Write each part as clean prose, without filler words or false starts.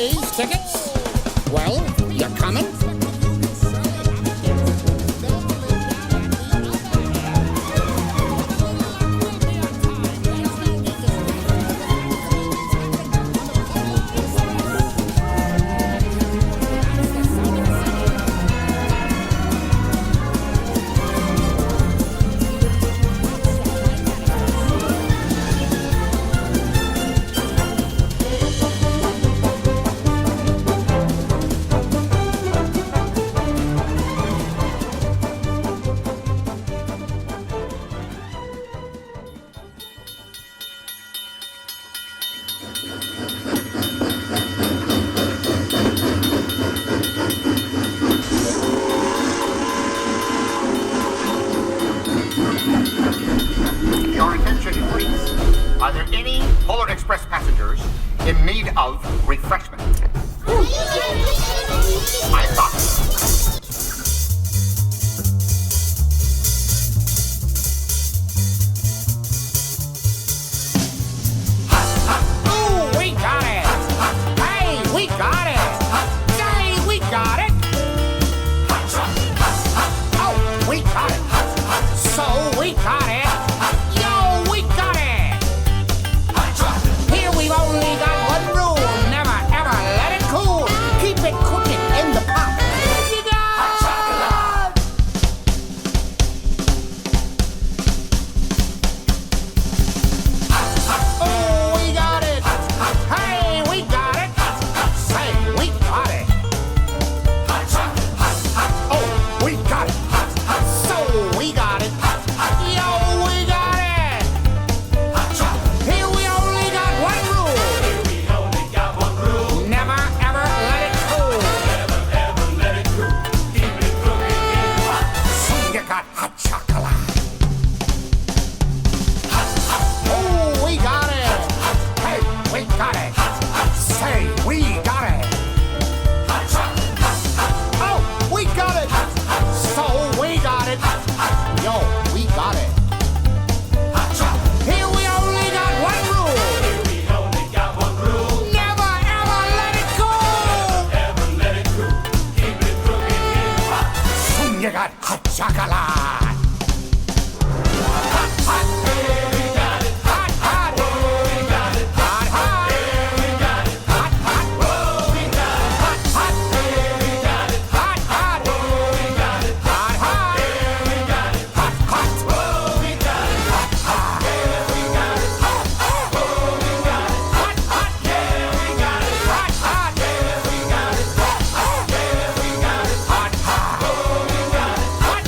Today's tickets? Well, you coming? Your attention, please. Are there any Polar Express passengers in need of refreshment? I thought so. Ooh, we got it! Hey, we got it! Say, we got it! Oh, we got it! So, we got it! Yo, we got it! Here we've only got one rule. Never, ever let it cool. Keep it cooking in the pot. You got Oh, we got it! Hey, we got it! Say, we got it! Oh, we got it! So, we got it! Yo, we got it! Here we only got one rule. Never, ever let it cool. So you got hot chocolate. Oh, we got it! Hey, we got it! Say, we got it! Oh, we got it! So, we got it! Yo, we got it! Here we only got one rule. Never, ever let it go! So you got hot chocolate! Hot, hot! Hot, hot! Hot, hot! Hot, hot! Hot, hot! Hot, hot! Hot, hot! Hot, hot!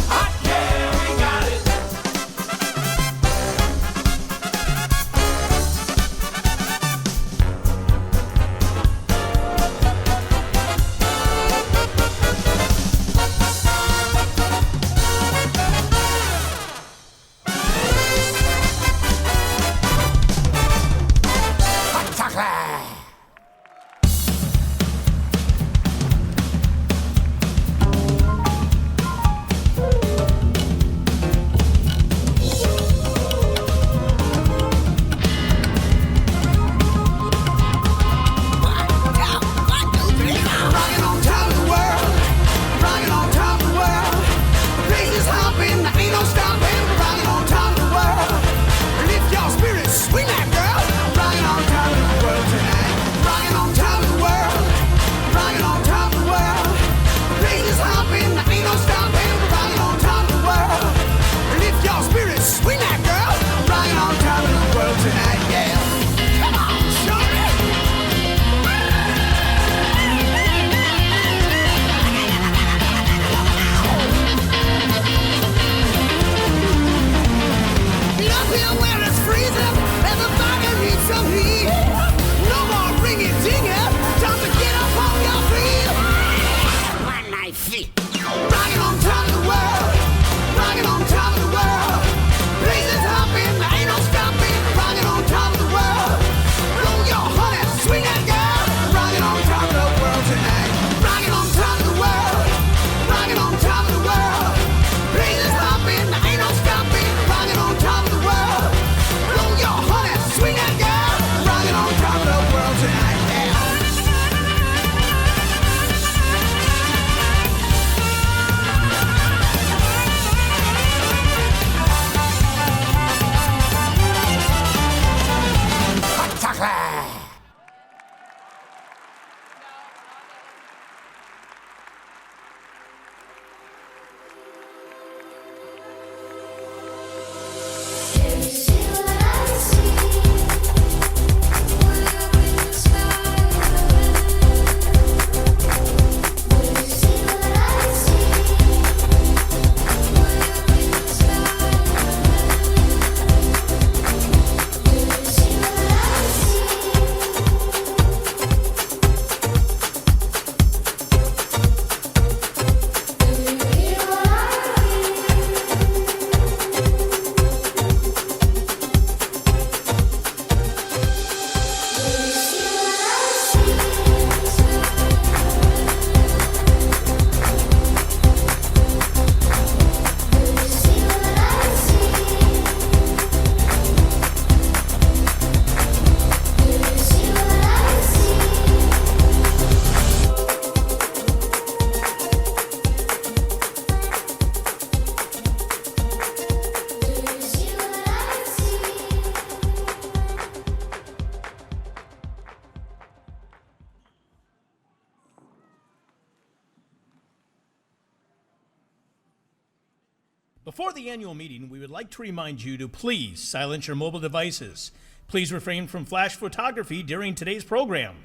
Before the annual meeting, we would like to remind you to please silence your mobile devices. Please refrain from flash photography during today's program.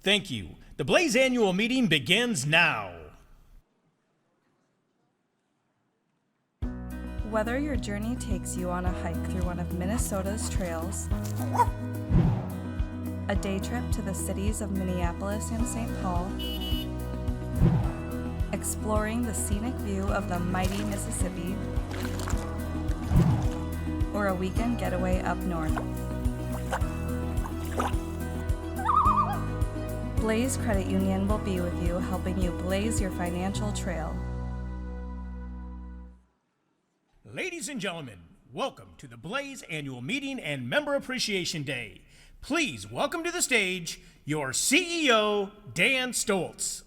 Thank you. The Blaze annual meeting begins now. Whether your journey takes you on a hike through one of Minnesota's trails, a day trip to the cities of Minneapolis and St. Paul, exploring the scenic view of the mighty Mississippi, or a weekend getaway up north, Blaze Credit Union will be with you, helping you blaze your financial trail. Ladies and gentlemen, welcome to the Blaze Annual Meeting and Member Appreciation Day. Please welcome to the stage your CEO, Dan Stoltz.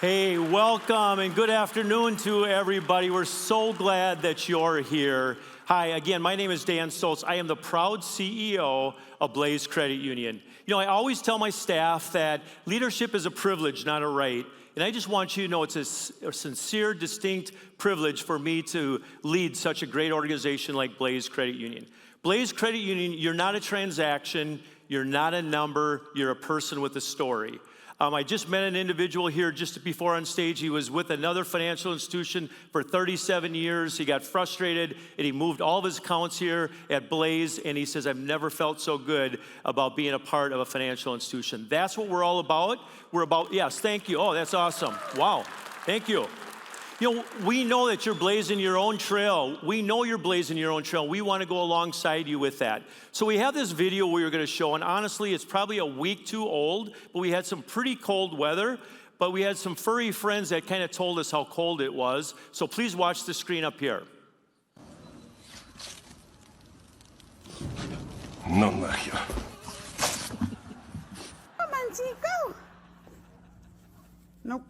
Hey, welcome and good afternoon to everybody. We're so glad that you're here. Hi, again, my name is Dan Stoltz. I am the proud CEO of Blaze Credit Union. You know, I always tell my staff that leadership is a privilege, not a right. And I just want you to know it's a sincere, distinct privilege for me to lead such a great organization like Blaze Credit Union. Blaze Credit Union, you're not a transaction, you're not a number, you're a person with a story. I just met an individual here just before on stage. He was with another financial institution for 37 years. He got frustrated and he moved all of his accounts here at Blaze, and he says, I've never felt so good about being a part of a financial institution. That's what we're all about. We're about, yes, thank you. Oh, that's awesome. Wow, thank you. You know, we know that you're blazing your own trail. We know you're blazing your own trail. We want to go alongside you with that. So we have this video we were going to show, and honestly, it's probably a week too old, but we had some pretty cold weather, but we had some furry friends that kind of told us how cold it was. So please watch the screen up here. No нахер. Come on, Chico. Nope.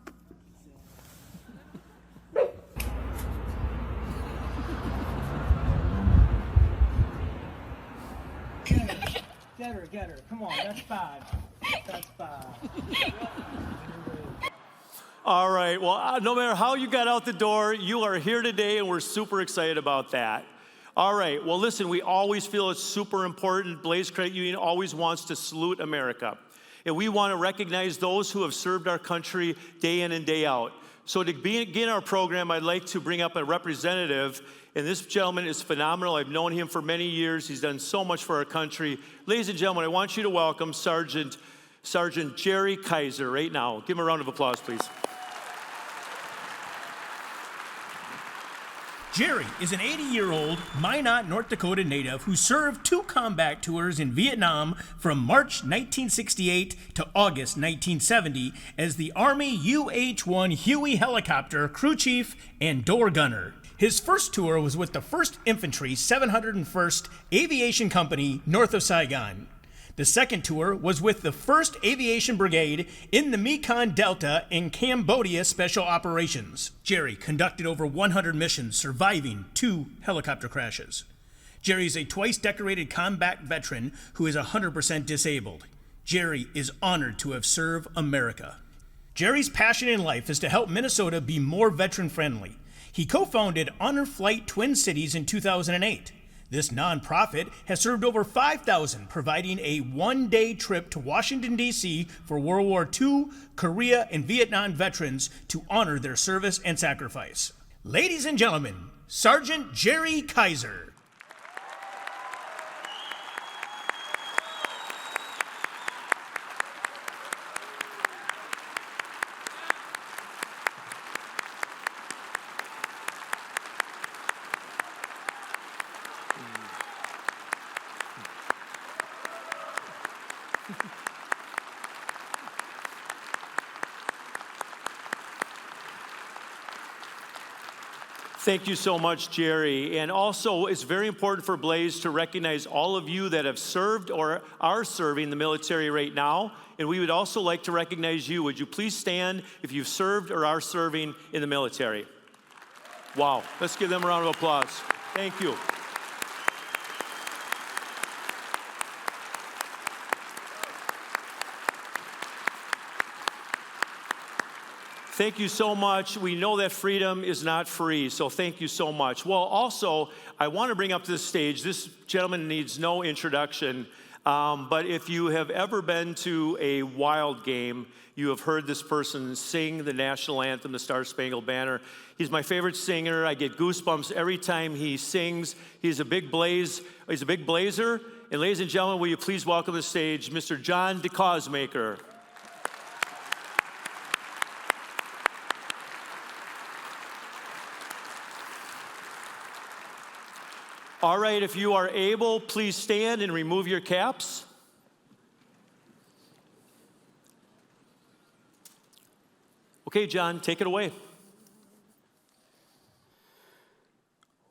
Get her. Come on, that's five. That's five. All right, well, no matter how you got out the door, you are here today, and we're super excited about that. All right, well, listen, we always feel it's super important. Blaze Credit Union always wants to salute America. And we want to recognize those who have served our country day in and day out. So to begin our program, I'd like to bring up a representative, and this gentleman is phenomenal. I've known him for many years. He's done so much for our country. Ladies and gentlemen, I want you to welcome Sergeant Jerry Kaiser right now. Give him a round of applause, please. Jerry is an 80-year-old Minot, North Dakota native who served 2 combat tours in Vietnam from March 1968 to August 1970 as the Army UH-1 Huey helicopter crew chief and door gunner. His first tour was with the 1st Infantry 701st Aviation Company north of Saigon. The second tour was with the 1st Aviation Brigade in the Mekong Delta in Cambodia Special Operations. Jerry conducted over 100 missions, surviving 2 helicopter crashes. Jerry is a twice decorated combat veteran who is 100% disabled. Jerry is honored to have served America. Jerry's passion in life is to help Minnesota be more veteran-friendly. He co-founded Honor Flight Twin Cities in 2008. This nonprofit has served over 5,000, providing a one-day trip to Washington, D.C. for World War II, Korea, and Vietnam veterans to honor their service and sacrifice. Ladies and gentlemen, Sergeant Jerry Kaiser. Thank you so much, Jerry. And also, it's very important for Blaze to recognize all of you that have served or are serving the military right now. And we would also like to recognize you. Would you please stand if you've served or are serving in the military? Wow. Let's give them a round of applause. Thank you. Thank you so much. We know that freedom is not free, so thank you so much. Well, also, I want to bring up to the stage, this gentleman needs no introduction, but if you have ever been to a Wild game, you have heard this person sing the national anthem, the Star Spangled Banner. He's my favorite singer. I get goosebumps every time he sings. He's a big blazer. And ladies and gentlemen, will you please welcome to the stage Mr. John DeCosmaker. All right, if you are able, please stand and remove your caps. Okay, John, take it away.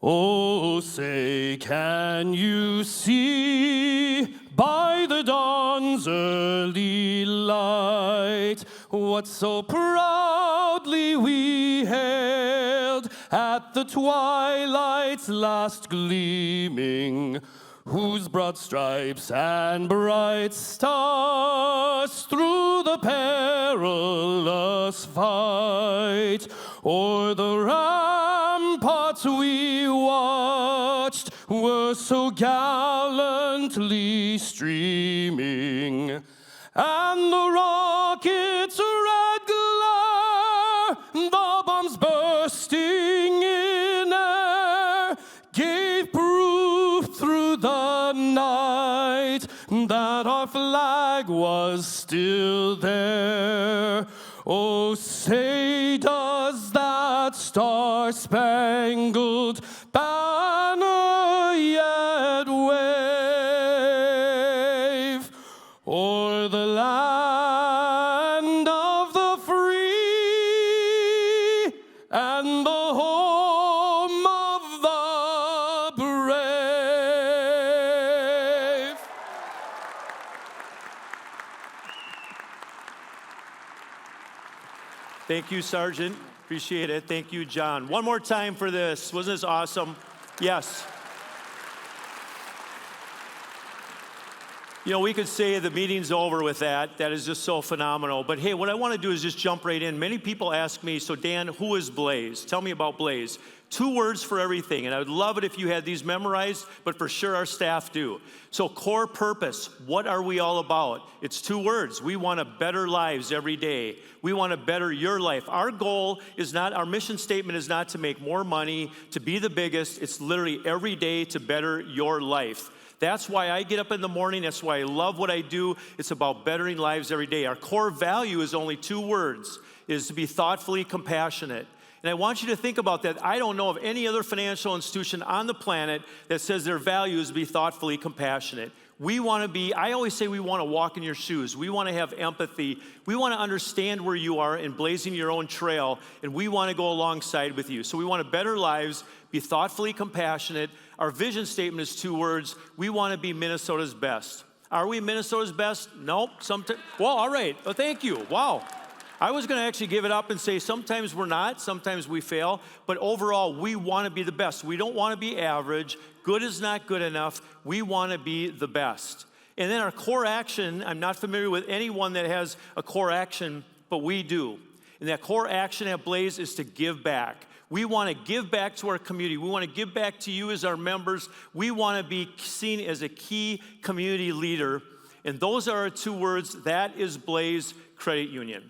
Oh, say, can you see by the dawn's early light what so proudly we hailed at the twilight's last gleaming, whose broad stripes and bright stars through the perilous fight o'er the ramparts we watched were so gallantly streaming, and the rocket's red glare, the bombs bursting in air, gave proof through the night that our flag was still there. Oh, say, does that star-spangled banner yet wave o'er the land of the free and the home of the brave? Thank you, Sergeant. Appreciate it. Thank you, John. One more time for this. Wasn't this awesome? Yes. You know, we could say the meeting's over with that. That is just so phenomenal. But hey, what I want to do is just jump right in. Many people ask me, so Dan, who is Blaze? Tell me about Blaze. 2 words for everything. And I would love it if you had these memorized, but for sure our staff do. So core purpose, what are we all about? It's 2 words. We want to better lives every day. We want to better your life. Our goal is not, our mission statement is not to make more money, to be the biggest. It's literally every day to better your life. That's why I get up in the morning. That's why I love what I do. It's about bettering lives every day. Our core value is only 2 words, is to be thoughtfully compassionate. And I want you to think about that. I don't know of any other financial institution on the planet that says their value is to be thoughtfully compassionate. We want to be, I always say we want to walk in your shoes. We want to have empathy. We want to understand where you are in blazing your own trail, and we want to go alongside with you. So we want to better lives, be thoughtfully compassionate. Our vision statement is 2 words. We want to be Minnesota's best. Are we Minnesota's best? Nope. Well, all right. Well, thank you. Wow. I was going to actually give it up and say sometimes we're not, sometimes we fail, but overall we want to be the best. We don't want to be average. Good is not good enough. We want to be the best. And then our core action, I'm not familiar with anyone that has a core action, but we do. And that core action at Blaze is to give back. We want to give back to our community. We want to give back to you as our members. We want to be seen as a key community leader. And those are our 2 words. That is Blaze Credit Union.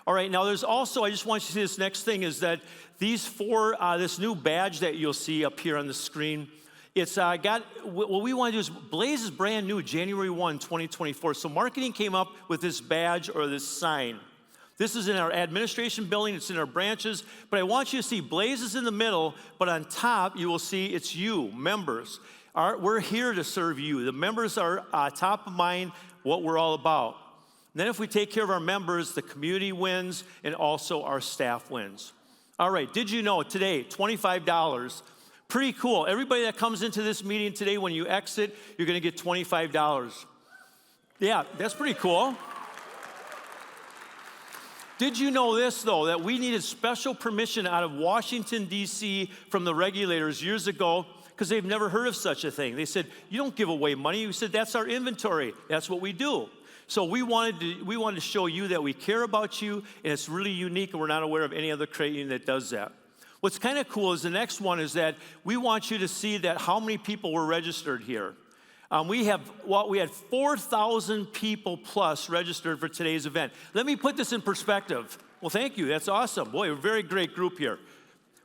All right, now there's also, I just want you to see this next thing is that these 4, this new badge that you'll see up here on the screen, it's what we want to do is, Blaze is brand new, January 1, 2024. So marketing came up with this badge or this sign. This is in our administration building, it's in our branches, but I want you to see Blaze is in the middle, but on top you will see it's you, members. We're here to serve you. The members are top of mind, what we're all about. Then if we take care of our members, the community wins and also our staff wins. All right, did you know today, $25, pretty cool. Everybody that comes into this meeting today, when you exit, you're gonna get $25. Yeah, that's pretty cool. Did you know this, though, that we needed special permission out of Washington, D.C. from the regulators years ago because they've never heard of such a thing. They said, you don't give away money. We said, that's our inventory. That's what we do. So we wanted to show you that we care about you, and it's really unique, and we're not aware of any other credit union that does that. What's kind of cool is the next one is that we want you to see that how many people were registered here. We had 4,000 people plus registered for today's event. Let me put this in perspective. Well, thank you. That's awesome. Boy, a very great group here.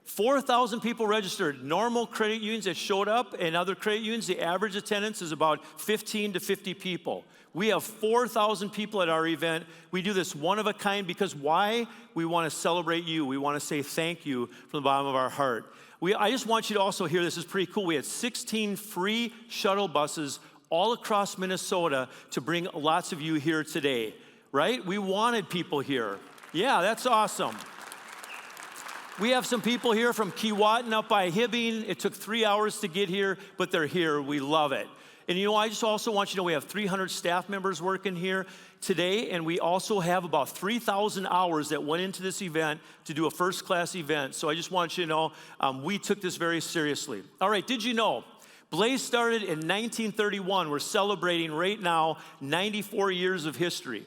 4,000 people registered. Normal credit unions that showed up and other credit unions, the average attendance is about 15 to 50 people. We have 4,000 people at our event. We do this one of a kind because why? We want to celebrate you. We want to say thank you from the bottom of our heart. I just want you to also hear, this is pretty cool. We had 16 free shuttle buses all across Minnesota to bring lots of you here today, right? We wanted people here. Yeah, that's awesome. We have some people here from Keewatin up by Hibbing. It took 3 hours to get here, but they're here. We love it. And I just also want you to know we have 300 staff members working here today, and we also have about 3,000 hours that went into this event to do a first-class event. So I just want you to know we took this very seriously. All right, did you know Blaze started in 1931. We're celebrating right now 94 years of history.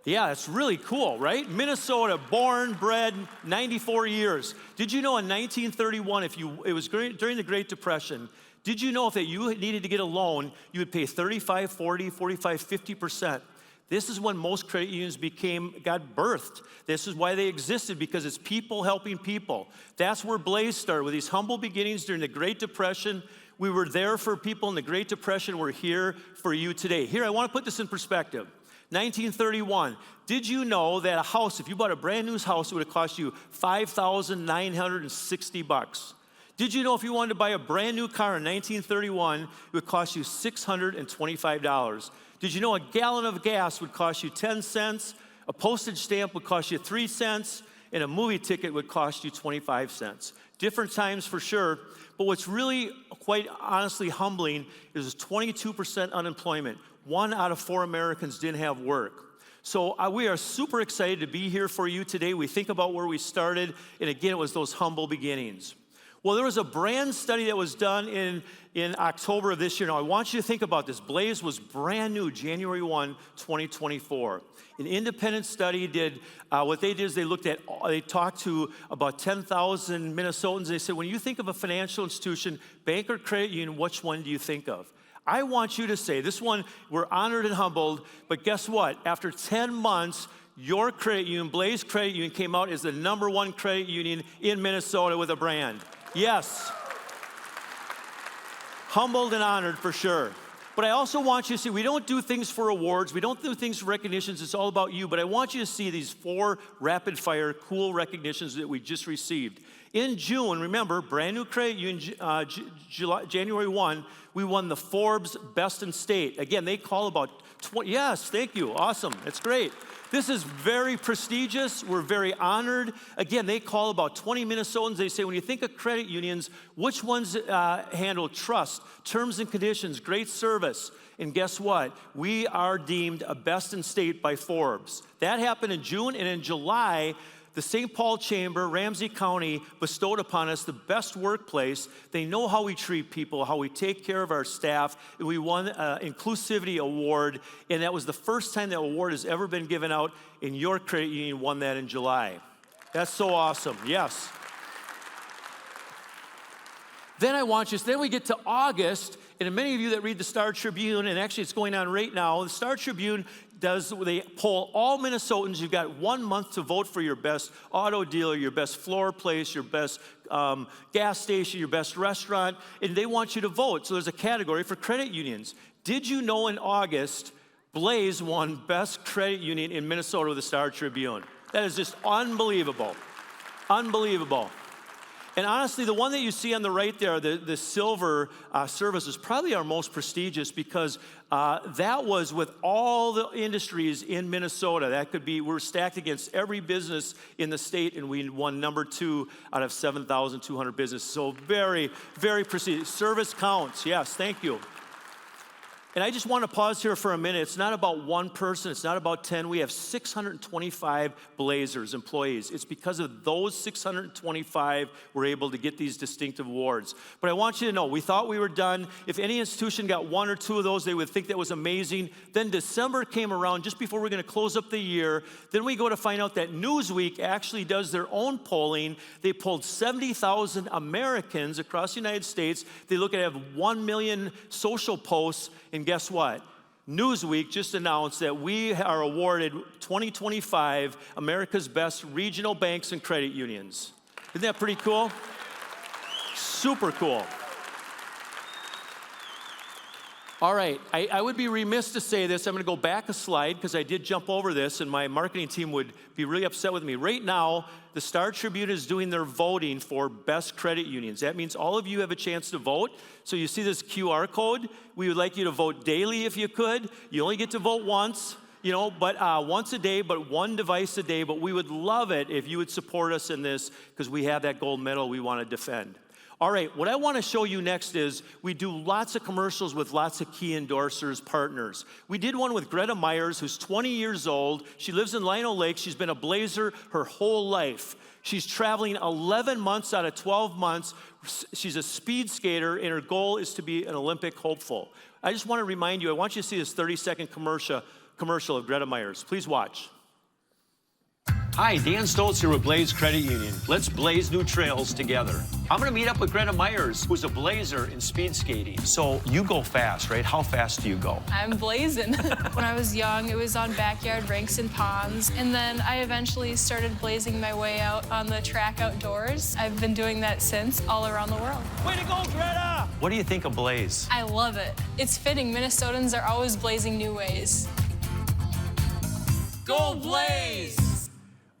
Yeah, it's really cool, right? Minnesota, born, bred, 94 years. Did you know in 1931, it was during the Great Depression, did you know if you needed to get a loan, you would pay 35, 40, 45, 50%? This is when most credit unions got birthed. This is why they existed, because it's people helping people. That's where Blaze started, with these humble beginnings during the Great Depression. We were there for people in the Great Depression. We're here for you today. Here, I want to put this in perspective. 1931, did you know that a house, if you bought a brand new house, it would have cost you $5,960? Did you know if you wanted to buy a brand new car in 1931, it would cost you $625? Did you know a gallon of gas would cost you 10 cents, a postage stamp would cost you 3 cents, and a movie ticket would cost you 25 cents? Different times for sure, but what's really quite honestly humbling is 22% unemployment. 1 out of 4 Americans didn't have work. So we are super excited to be here for you today. We think about where we started, and again, it was those humble beginnings. Well, there was a brand study that was done in October of this year. Now, I want you to think about this. Blaze was brand new, January 1, 2024. An independent study did, what they did is they talked to about 10,000 Minnesotans. They said, when you think of a financial institution, bank or credit union, which one do you think of? I want you to say, this one, we're honored and humbled, but guess what? After 10 months, your credit union, Blaze Credit Union, came out as the #1 credit union in Minnesota with a brand. Yes. Humbled and honored for sure. But I also want you to see, we don't do things for awards. We don't do things for recognitions. It's all about you. But I want you to see these 4 rapid-fire, cool recognitions that we just received. In June, remember, brand new credit union, January 1, we won the Forbes Best in State. Again, they call about 20. Yes, thank you. Awesome. It's great. This is very prestigious. We're very honored. Again, they call about 20 Minnesotans. They say, when you think of credit unions, which ones handle trust, terms and conditions, great service? And guess what? We are deemed a best in state by Forbes. That happened in June, and in July, the St. Paul Chamber, Ramsey County, bestowed upon us the best workplace. They know how we treat people, how we take care of our staff. And we won an Inclusivity Award, and that was the first time that award has ever been given out, and your credit union won that in July. That's so awesome, yes. Then we get to August, and many of you that read the Star Tribune, and actually it's going on right now, the Star Tribune they poll all Minnesotans. You've got 1 month to vote for your best auto dealer, your best floor place, your best gas station, your best restaurant, and they want you to vote. So there's a category for credit unions. Did you know in August, Blaze won Best Credit Union in Minnesota with the Star Tribune? That is just unbelievable. Unbelievable. And honestly, the one that you see on the right there, the silver service, is probably our most prestigious, because that was with all the industries in Minnesota. That could be, we're stacked against every business in the state, and we won #2 out of 7,200 businesses. So very, very prestigious. Service counts, yes, thank you. And I just want to pause here for a minute. It's not about one person. It's not about 10. We have 625 Blazers employees. It's because of those 625 we're able to get these distinctive awards. But I want you to know, we thought we were done. If any institution got one or two of those, they would think that was amazing. Then December came around just before we're going to close up the year. Then we go to find out that Newsweek actually does their own polling. They polled 70,000 Americans across the United States. They look at have 1 million social posts. And guess what? Newsweek just announced that we are awarded 2025 America's Best Regional Banks and Credit Unions. Isn't that pretty cool? Super cool. All right, I would be remiss to say this. I'm going to go back a slide because I did jump over this, and my marketing team would be really upset with me. Right now, the Star Tribune is doing their voting for best credit unions. That means all of you have a chance to vote. So you see this QR code. We would like you to vote daily if you could. You only get to vote once, but once a day, but one device a day. But we would love it if you would support us in this because we have that gold medal we want to defend. All right, what I want to show you next is we do lots of commercials with lots of key endorsers, partners. We did one with Greta Myers, who's 20 years old. She lives in Lino Lake. She's been a Blazer her whole life. She's traveling 11 months out of 12 months. She's a speed skater, and her goal is to be an Olympic hopeful. I just want to remind you, I want you to see this 30-second commercial of Greta Myers. Please watch. Hi, Dan Stoltz here with Blaze Credit Union. Let's blaze new trails together. I'm going to meet up with Greta Myers, who's a Blazer in speed skating. So you go fast, right? How fast do you go? I'm blazing. When I was young, it was on backyard rinks and ponds. And then I eventually started blazing my way out on the track outdoors. I've been doing that since, all around the world. Way to go, Greta! What do you think of Blaze? I love it. It's fitting. Minnesotans are always blazing new ways. Go Blaze!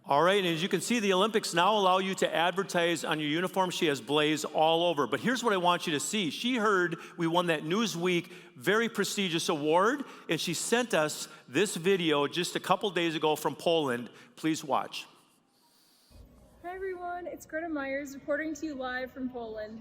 All right, and as you can see, the Olympics now allow you to advertise on your uniform. She has Blaze all over. But here's what I want you to see. She heard we won that Newsweek very prestigious award, and she sent us this video just a couple days ago from Poland. Please watch. Hi, everyone. It's Greta Myers reporting to you live from Poland.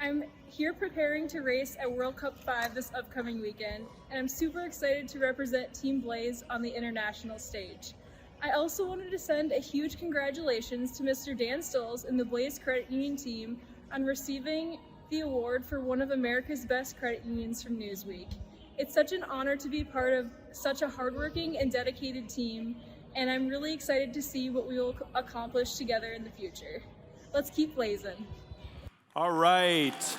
I'm here preparing to race at World Cup 5 this upcoming weekend, and I'm super excited to represent Team Blaze on the international stage. I also wanted to send a huge congratulations to Mr. Dan Stoltz and the Blaze Credit Union team on receiving the award for one of America's best credit unions from Newsweek. It's such an honor to be part of such a hardworking and dedicated team, and I'm really excited to see what we will accomplish together in the future. Let's keep blazing. All right.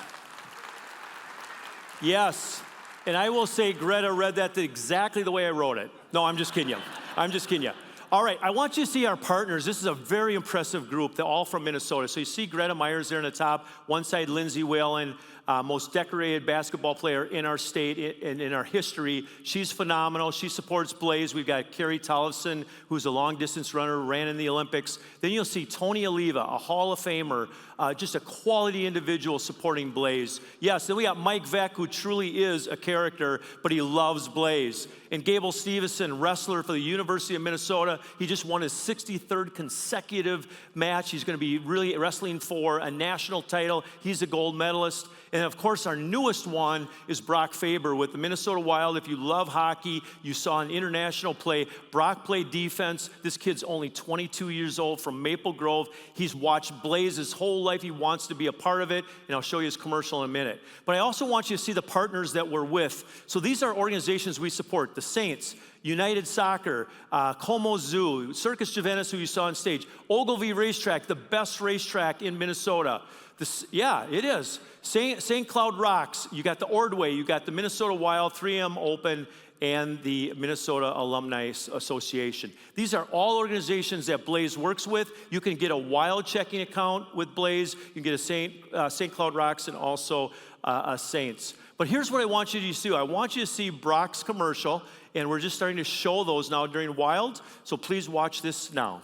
Yes, and I will say Greta read that exactly the way I wrote it. No, I'm just kidding you. I'm just kidding you. All right, I want you to see our partners. This is a very impressive group. They're all from Minnesota. So you see Greta Myers there in the top. One side, Lindsay Whalen, most decorated basketball player in our state and in our history. She's phenomenal. She supports Blaze. We've got Carrie Tollefson, who's a long-distance runner, ran in the Olympics. Then you'll see Tony Oliva, a Hall of Famer, just a quality individual supporting Blaze. Yes, then we got Mike Veck, who truly is a character, but he loves Blaze. And Gable Stevenson, wrestler for the University of Minnesota. He just won his 63rd consecutive match. He's going to be really wrestling for a national title. He's a gold medalist. And of course, our newest one is Brock Faber with the Minnesota Wild. If you love hockey, you saw an international play. Brock played defense. This kid's only 22 years old from Maple Grove. He's watched Blaze his whole life. He wants to be a part of it, and I'll show you his commercial in a minute. But I also want you to see the partners that we're with. So these are organizations we support. The Saints, United Soccer, Como Zoo, Circus Juventas, who you saw on stage, Ogilvy Racetrack, the best racetrack in Minnesota. Yeah, it is. St. Cloud Rocks, you got the Ordway, you got the Minnesota Wild, 3M Open, and the Minnesota Alumni Association. These are all organizations that Blaze works with. You can get a Wild checking account with Blaze. You can get a St. Cloud Rocks and also a Saints. But here's what I want you to see. I want you to see Brock's commercial, and we're just starting to show those now during Wild, so please watch this now.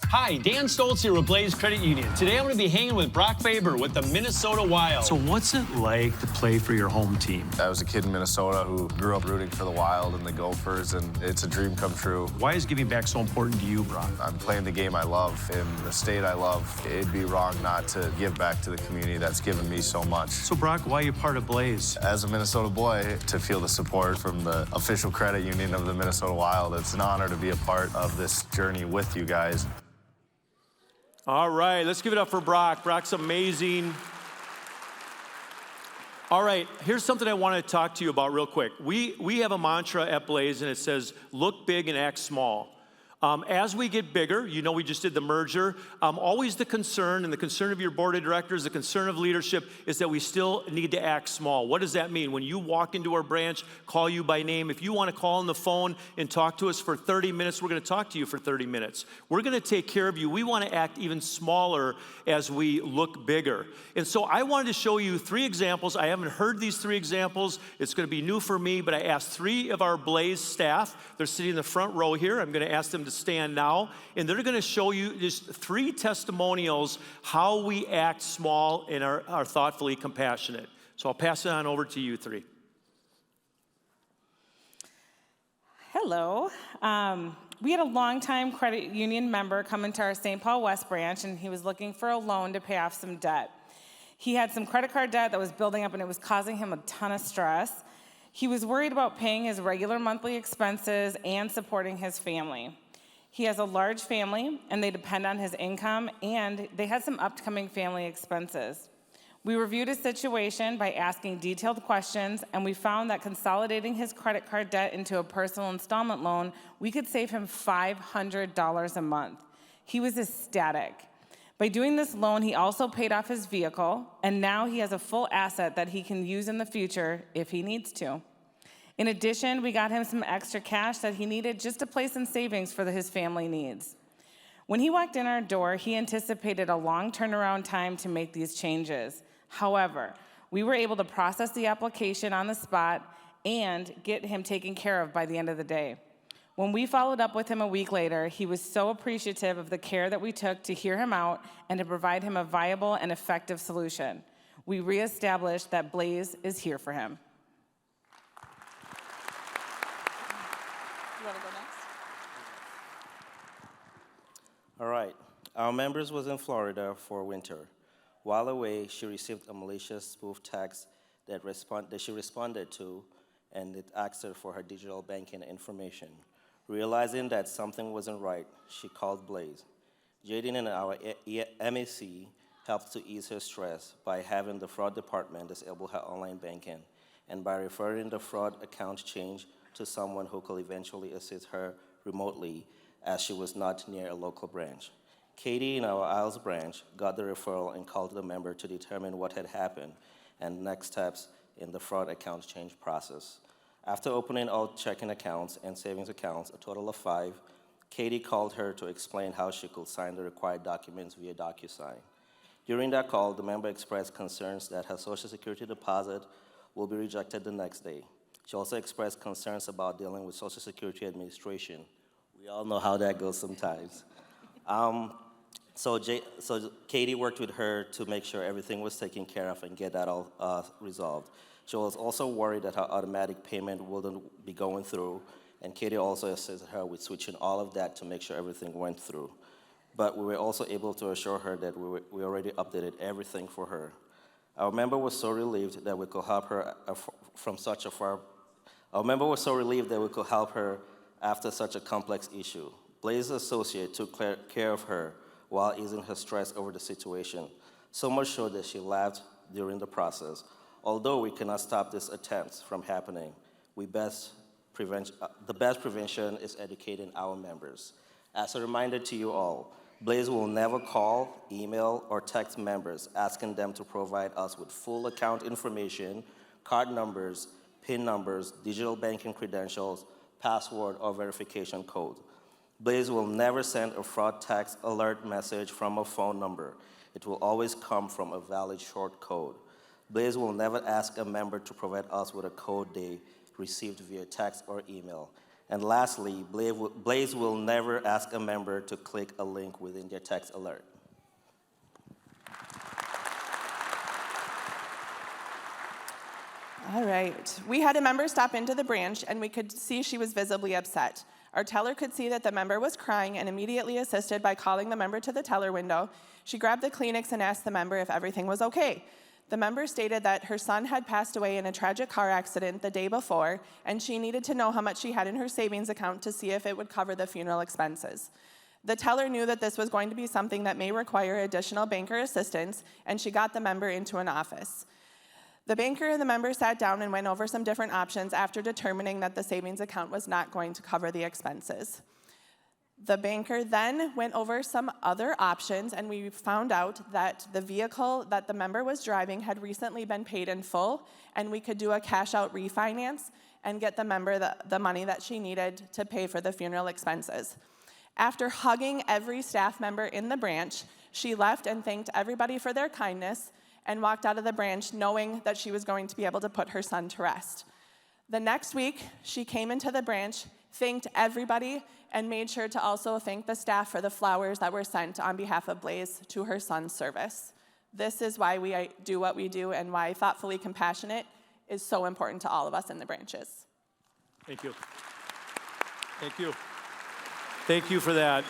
Hi, Dan Stoltz here with Blaze Credit Union. Today I'm going to be hanging with Brock Faber with the Minnesota Wild. So what's it like to play for your home team? I was a kid in Minnesota who grew up rooting for the Wild and the Gophers, and it's a dream come true. Why is giving back so important to you, Brock? I'm playing the game I love in the state I love. It'd be wrong not to give back to the community that's given me so much. So Brock, why are you part of Blaze? As a Minnesota boy, to feel the support from the official credit union of the Minnesota Wild, it's an honor to be a part of this journey with you guys. All right, let's give it up for Brock. Brock's amazing. All right, here's something I want to talk to you about real quick. We have a mantra at Blaze, and it says, look big and act small. As we get bigger, you know we just did the merger, always the concern, and the concern of your board of directors, the concern of leadership, is that we still need to act small. What does that mean? When you walk into our branch, call you by name, if you want to call on the phone and talk to us for 30 minutes, we're going to talk to you for 30 minutes. We're going to take care of you. We want to act even smaller as we look bigger. And so I wanted to show you 3 examples. I haven't heard these 3 examples. It's going to be new for me, but I asked 3 of our Blaze staff. They're sitting in the front row here. I'm going to ask them to stand now, and they're going to show you just 3 testimonials how we act small and are thoughtfully compassionate. So I'll pass it on over to you 3. Hello. We had a longtime credit union member come into our St. Paul West branch, and he was looking for a loan to pay off some debt. He had some credit card debt that was building up, and it was causing him a ton of stress. He was worried about paying his regular monthly expenses and supporting his family. He has a large family, and they depend on his income, and they had some upcoming family expenses. We reviewed his situation by asking detailed questions, and we found that consolidating his credit card debt into a personal installment loan, we could save him $500 a month. He was ecstatic. By doing this loan, he also paid off his vehicle, and now he has a full asset that he can use in the future if he needs to. In addition, we got him some extra cash that he needed just to place in savings for his family needs. When he walked in our door, he anticipated a long turnaround time to make these changes. However, we were able to process the application on the spot and get him taken care of by the end of the day. When we followed up with him a week later, he was so appreciative of the care that we took to hear him out and to provide him a viable and effective solution. We reestablished that Blaze is here for him. You want to go next? All right. Our members was in Florida for winter. While away, she received a malicious spoof text that she responded to, and it asked her for her digital banking information. Realizing that something wasn't right, she called Blaze. Jaden and our MAC helped to ease her stress by having the fraud department disable her online banking and by referring the fraud account change to someone who could eventually assist her remotely as she was not near a local branch. Katie in our Isles branch got the referral and called the member to determine what had happened and next steps in the fraud account change process. After opening all checking accounts and savings accounts, a total of 5, Katie called her to explain how she could sign the required documents via DocuSign. During that call, the member expressed concerns that her Social Security deposit will be rejected the next day. She also expressed concerns about dealing with Social Security Administration. We all know how that goes sometimes. So Katie worked with her to make sure everything was taken care of and get that all resolved. She was also worried that her automatic payment wouldn't be going through, and Katie also assisted her with switching all of that to make sure everything went through. But we were also able to assure her that we already updated everything for her. Our member was so relieved that we could help her after such a complex issue. Blaze's associate took care of her while easing her stress over the situation, so much so that she laughed during the process. Although we cannot stop these attempts from happening, the best prevention is educating our members. As a reminder to you all, Blaze will never call, email, or text members asking them to provide us with full account information, card numbers, PIN numbers, digital banking credentials, password, or verification code. Blaze will never send a fraud text alert message from a phone number. It will always come from a valid short code. Blaze will never ask a member to provide us with a code they received via text or email. And lastly, Blaze will never ask a member to click a link within their text alert. All right. We had a member stop into the branch, and we could see she was visibly upset. Our teller could see that the member was crying and immediately assisted by calling the member to the teller window. She grabbed the Kleenex and asked the member if everything was okay. The member stated that her son had passed away in a tragic car accident the day before, and she needed to know how much she had in her savings account to see if it would cover the funeral expenses. The teller knew that this was going to be something that may require additional banker assistance, and she got the member into an office. The banker and the member sat down and went over some different options after determining that the savings account was not going to cover the expenses. The banker then went over some other options, and we found out that the vehicle that the member was driving had recently been paid in full, and we could do a cash-out refinance and get the member the money that she needed to pay for the funeral expenses. After hugging every staff member in the branch, she left and thanked everybody for their kindness and walked out of the branch knowing that she was going to be able to put her son to rest. The next week, she came into the branch, thanked everybody, and made sure to also thank the staff for the flowers that were sent on behalf of Blaze to her son's service. This is why we do what we do and why Thoughtfully Compassionate is so important to all of us in the branches. Thank you. Thank you. Thank you for that.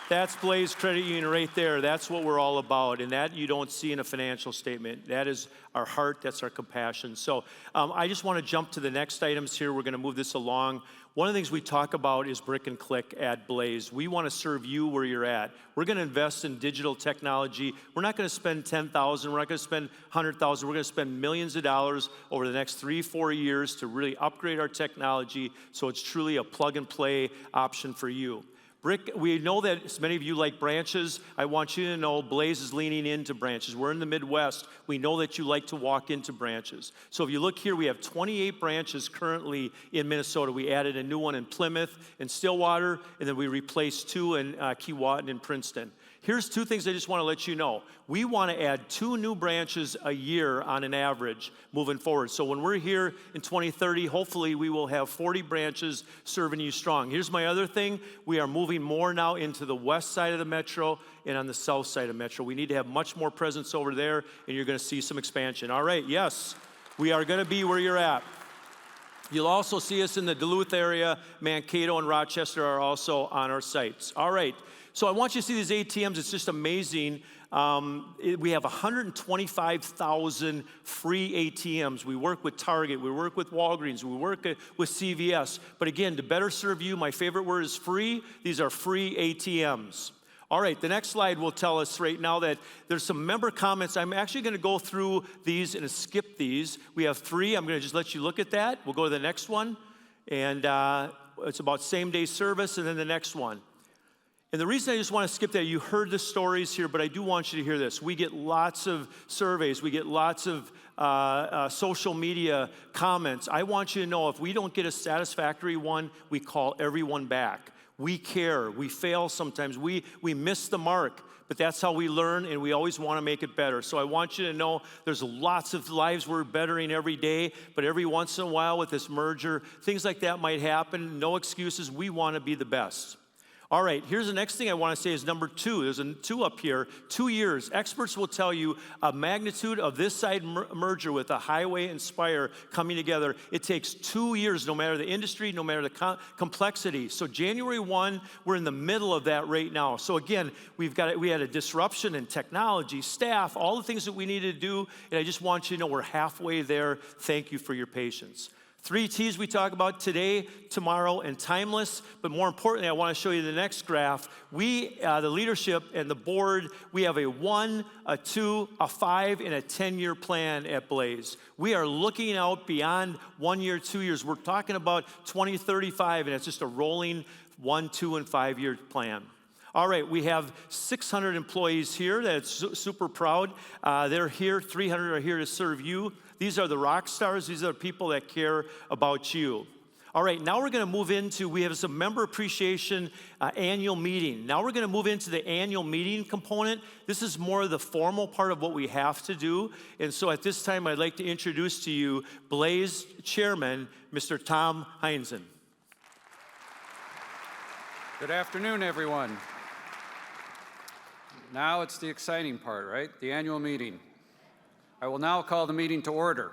That's Blaze Credit Union right there. That's what we're all about, and that you don't see in a financial statement. That is our heart, that's our compassion. So I just want to jump to the next items here. We're going to move this along. One of the things we talk about is brick and click at Blaze. We want to serve you where you're at. We're going to invest in digital technology. We're not going to spend $10,000. We're not going to spend $100,000. We're going to spend millions of dollars over the next 3-4 years to really upgrade our technology so it's truly a plug-and-play option for you. Brick, we know that many of you like branches. I want you to know Blaze is leaning into branches. We're in the Midwest. We know that you like to walk into branches. So if you look here, we have 28 branches currently in Minnesota. We added a new one in Plymouth and Stillwater, and then we replaced 2 in Keewatin and Princeton. Here's 2 things I just want to let you know. We want to add 2 new branches a year on an average moving forward. So when we're here in 2030, hopefully we will have 40 branches serving you strong. Here's my other thing. We are moving more now into the west side of the metro and on the south side of metro. We need to have much more presence over there, and you're going to see some expansion. All right, yes, we are going to be where you're at. You'll also see us in the Duluth area. Mankato and Rochester are also on our sites. All right. So I want you to see these ATMs. It's just amazing. We have 125,000 free ATMs. We work with Target. We work with Walgreens. We work with CVS. But again, to better serve you, my favorite word is free. These are free ATMs. All right, the next slide will tell us right now that there's some member comments. I'm actually going to go through these and skip these. We have 3. I'm going to just let you look at that. We'll go to the next one. And it's about same-day service, and then the next one. And the reason I just want to skip that, you heard the stories here, but I do want you to hear this. We get lots of surveys. We get lots of social media comments. I want you to know if we don't get a satisfactory one, we call everyone back. We care. We fail sometimes. We miss the mark, but that's how we learn, and we always want to make it better. So I want you to know there's lots of lives we're bettering every day, but every once in a while with this merger, things like that might happen. No excuses. We want to be the best. All right, here's the next thing I want to say is number 2. There's a 2 up here. 2 years. Experts will tell you a magnitude of this side merger with a highway and Spire coming together. It takes 2 years, no matter the industry, no matter the complexity. So January 1, we're in the middle of that right now. So again, we had a disruption in technology, staff, all the things that we needed to do, and I just want you to know we're halfway there. Thank you for your patience. 3 T's we talk about: today, tomorrow, and timeless. But more importantly, I want to show you the next graph. We, the leadership and the board, we have a 1, a 2, a 5, and a 10-year plan at Blaze. We are looking out beyond 1 year, 2 years. We're talking about 2035, and it's just a rolling 1, 2, and 5-year plan. All right, we have 600 employees here. That's super proud. They're here. 300 are here to serve you. These are the rock stars. These are the people that care about you. All right, now we're going to move into, we have some member appreciation annual meeting. Now we're going to move into the annual meeting component. This is more of the formal part of what we have to do. And so at this time, I'd like to introduce to you Blaze Chairman, Mr. Tom Heinzen. Good afternoon, everyone. Now it's the exciting part, right? The annual meeting. I will now call the meeting to order.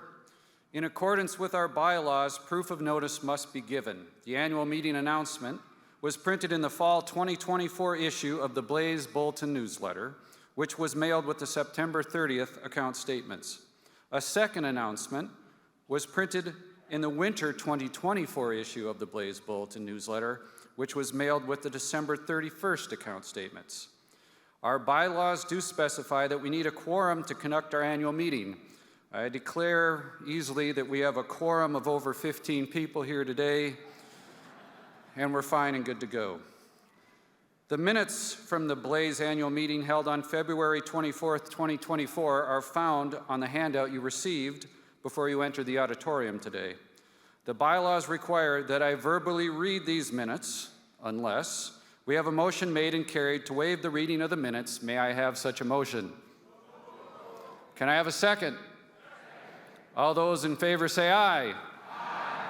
In accordance with our bylaws, proof of notice must be given. The annual meeting announcement was printed in the fall 2024 issue of the Blaze Bulletin newsletter, which was mailed with the September 30th account statements. A second announcement was printed in the winter 2024 issue of the Blaze Bulletin newsletter, which was mailed with the December 31st account statements. Our bylaws do specify that we need a quorum to conduct our annual meeting. I declare easily that we have a quorum of over 15 people here today, and we're fine and good to go. The minutes from the Blaze annual meeting held on February 24th, 2024 are found on the handout you received before you enter the auditorium today. The bylaws require that I verbally read these minutes unless we have a motion made and carried to waive the reading of the minutes. May I have such a motion? Can I have a second? All those in favor say aye. Aye.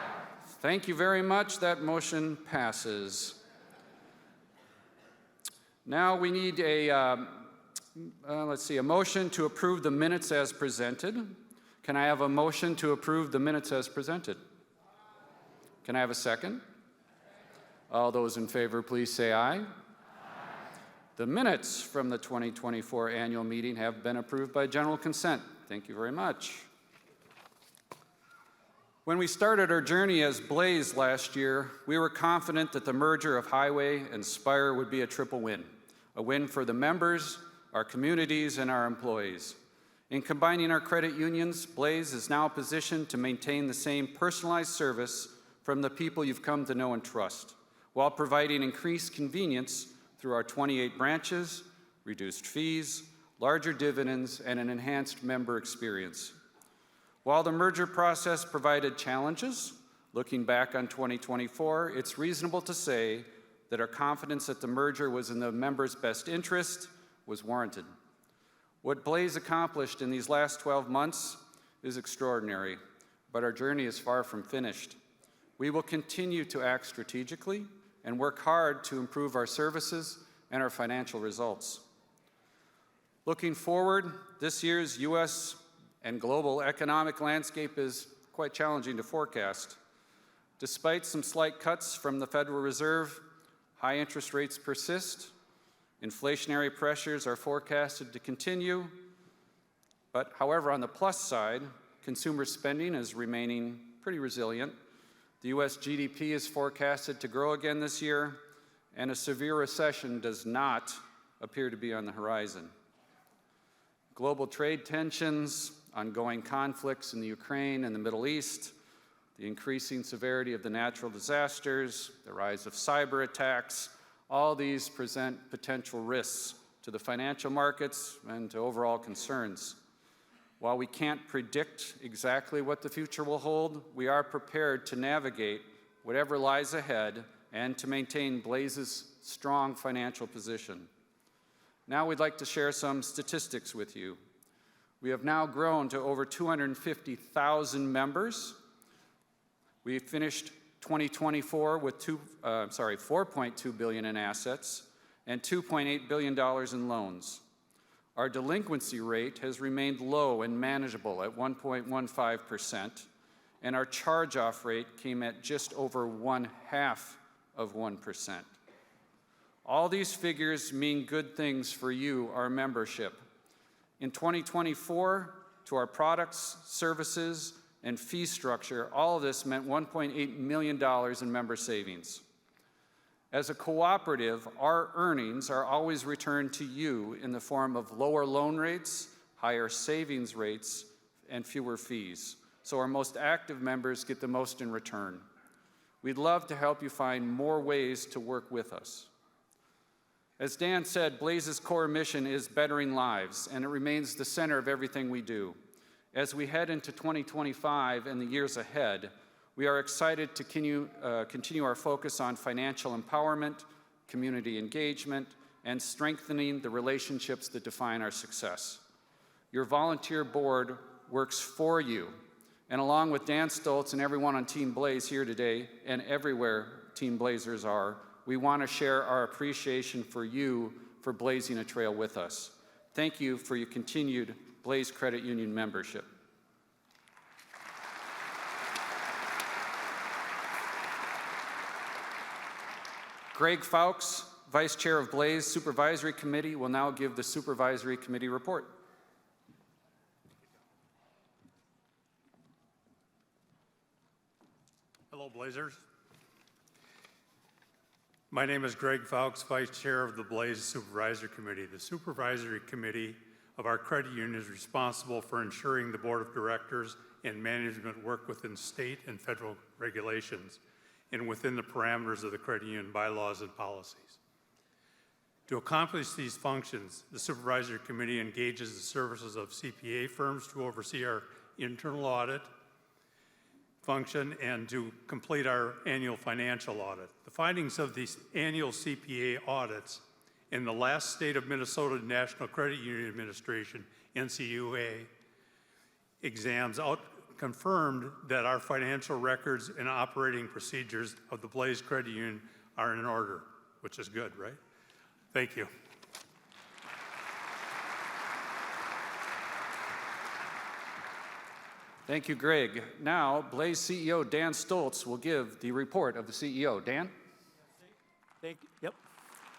Thank you very much. That motion passes. Now we need a motion to approve the minutes as presented. Can I have a motion to approve the minutes as presented? Can I have a second? All those in favor, please say aye. Aye. The minutes from the 2024 annual meeting have been approved by general consent. Thank you very much. When we started our journey as Blaze last year, we were confident that the merger of Highway and Spire would be a triple win. A win for the members, our communities, and our employees. In combining our credit unions, Blaze is now positioned to maintain the same personalized service from the people you've come to know and trust, while providing increased convenience through our 28 branches, reduced fees, larger dividends, and an enhanced member experience. While the merger process provided challenges, looking back on 2024, it's reasonable to say that our confidence that the merger was in the members' best interest was warranted. What Blaze accomplished in these last 12 months is extraordinary, but our journey is far from finished. We will continue to act strategically and work hard to improve our services and our financial results. Looking forward, this year's U.S. and global economic landscape is quite challenging to forecast. Despite some slight cuts from the Federal Reserve, high interest rates persist, inflationary pressures are forecasted to continue, but however, on the plus side, consumer spending is remaining pretty resilient. The U.S. GDP is forecasted to grow again this year, and a severe recession does not appear to be on the horizon. Global trade tensions, ongoing conflicts in the Ukraine and the Middle East, the increasing severity of the natural disasters, the rise of cyber attacks, all these present potential risks to the financial markets and to overall concerns. While we can't predict exactly what the future will hold, we are prepared to navigate whatever lies ahead and to maintain Blaze's strong financial position. Now we'd like to share some statistics with you. We have now grown to over 250,000 members. We finished 2024 with $4.2 billion in assets and $2.8 billion in loans. Our delinquency rate has remained low and manageable at 1.15%, and our charge-off rate came at just over 0.5%. All these figures mean good things for you, our membership. In 2024, to our products, services, and fee structure, all of this meant $1.8 million in member savings. As a cooperative, our earnings are always returned to you in the form of lower loan rates, higher savings rates, and fewer fees. So our most active members get the most in return. We'd love to help you find more ways to work with us. As Dan said, Blaze's core mission is bettering lives, and it remains the center of everything we do. As we head into 2025 and the years ahead, we are excited to continue our focus on financial empowerment, community engagement, and strengthening the relationships that define our success. Your volunteer board works for you, and along with Dan Stoltz and everyone on Team Blaze here today, and everywhere Team Blazers are, we want to share our appreciation for you for blazing a trail with us. Thank you for your continued Blaze Credit Union membership. Greg Fowkes, Vice Chair of Blaze Supervisory Committee, will now give the Supervisory Committee report. Hello, Blazers. My name is Greg Fowkes, Vice Chair of the Blaze Supervisory Committee. The Supervisory Committee of our credit union is responsible for ensuring the Board of Directors and management work within state and federal regulations and within the parameters of the credit union bylaws and policies. To accomplish these functions, the Supervisory Committee engages the services of CPA firms to oversee our internal audit function and to complete our annual financial audit. The findings of these annual CPA audits in the last State of Minnesota National Credit Union Administration, NCUA, exams confirmed that our financial records and operating procedures of the Blaze Credit Union are in order, which is good, right? Thank you. Thank you, Greg. Now, Blaze CEO Dan Stoltz will give the report of the CEO. Dan?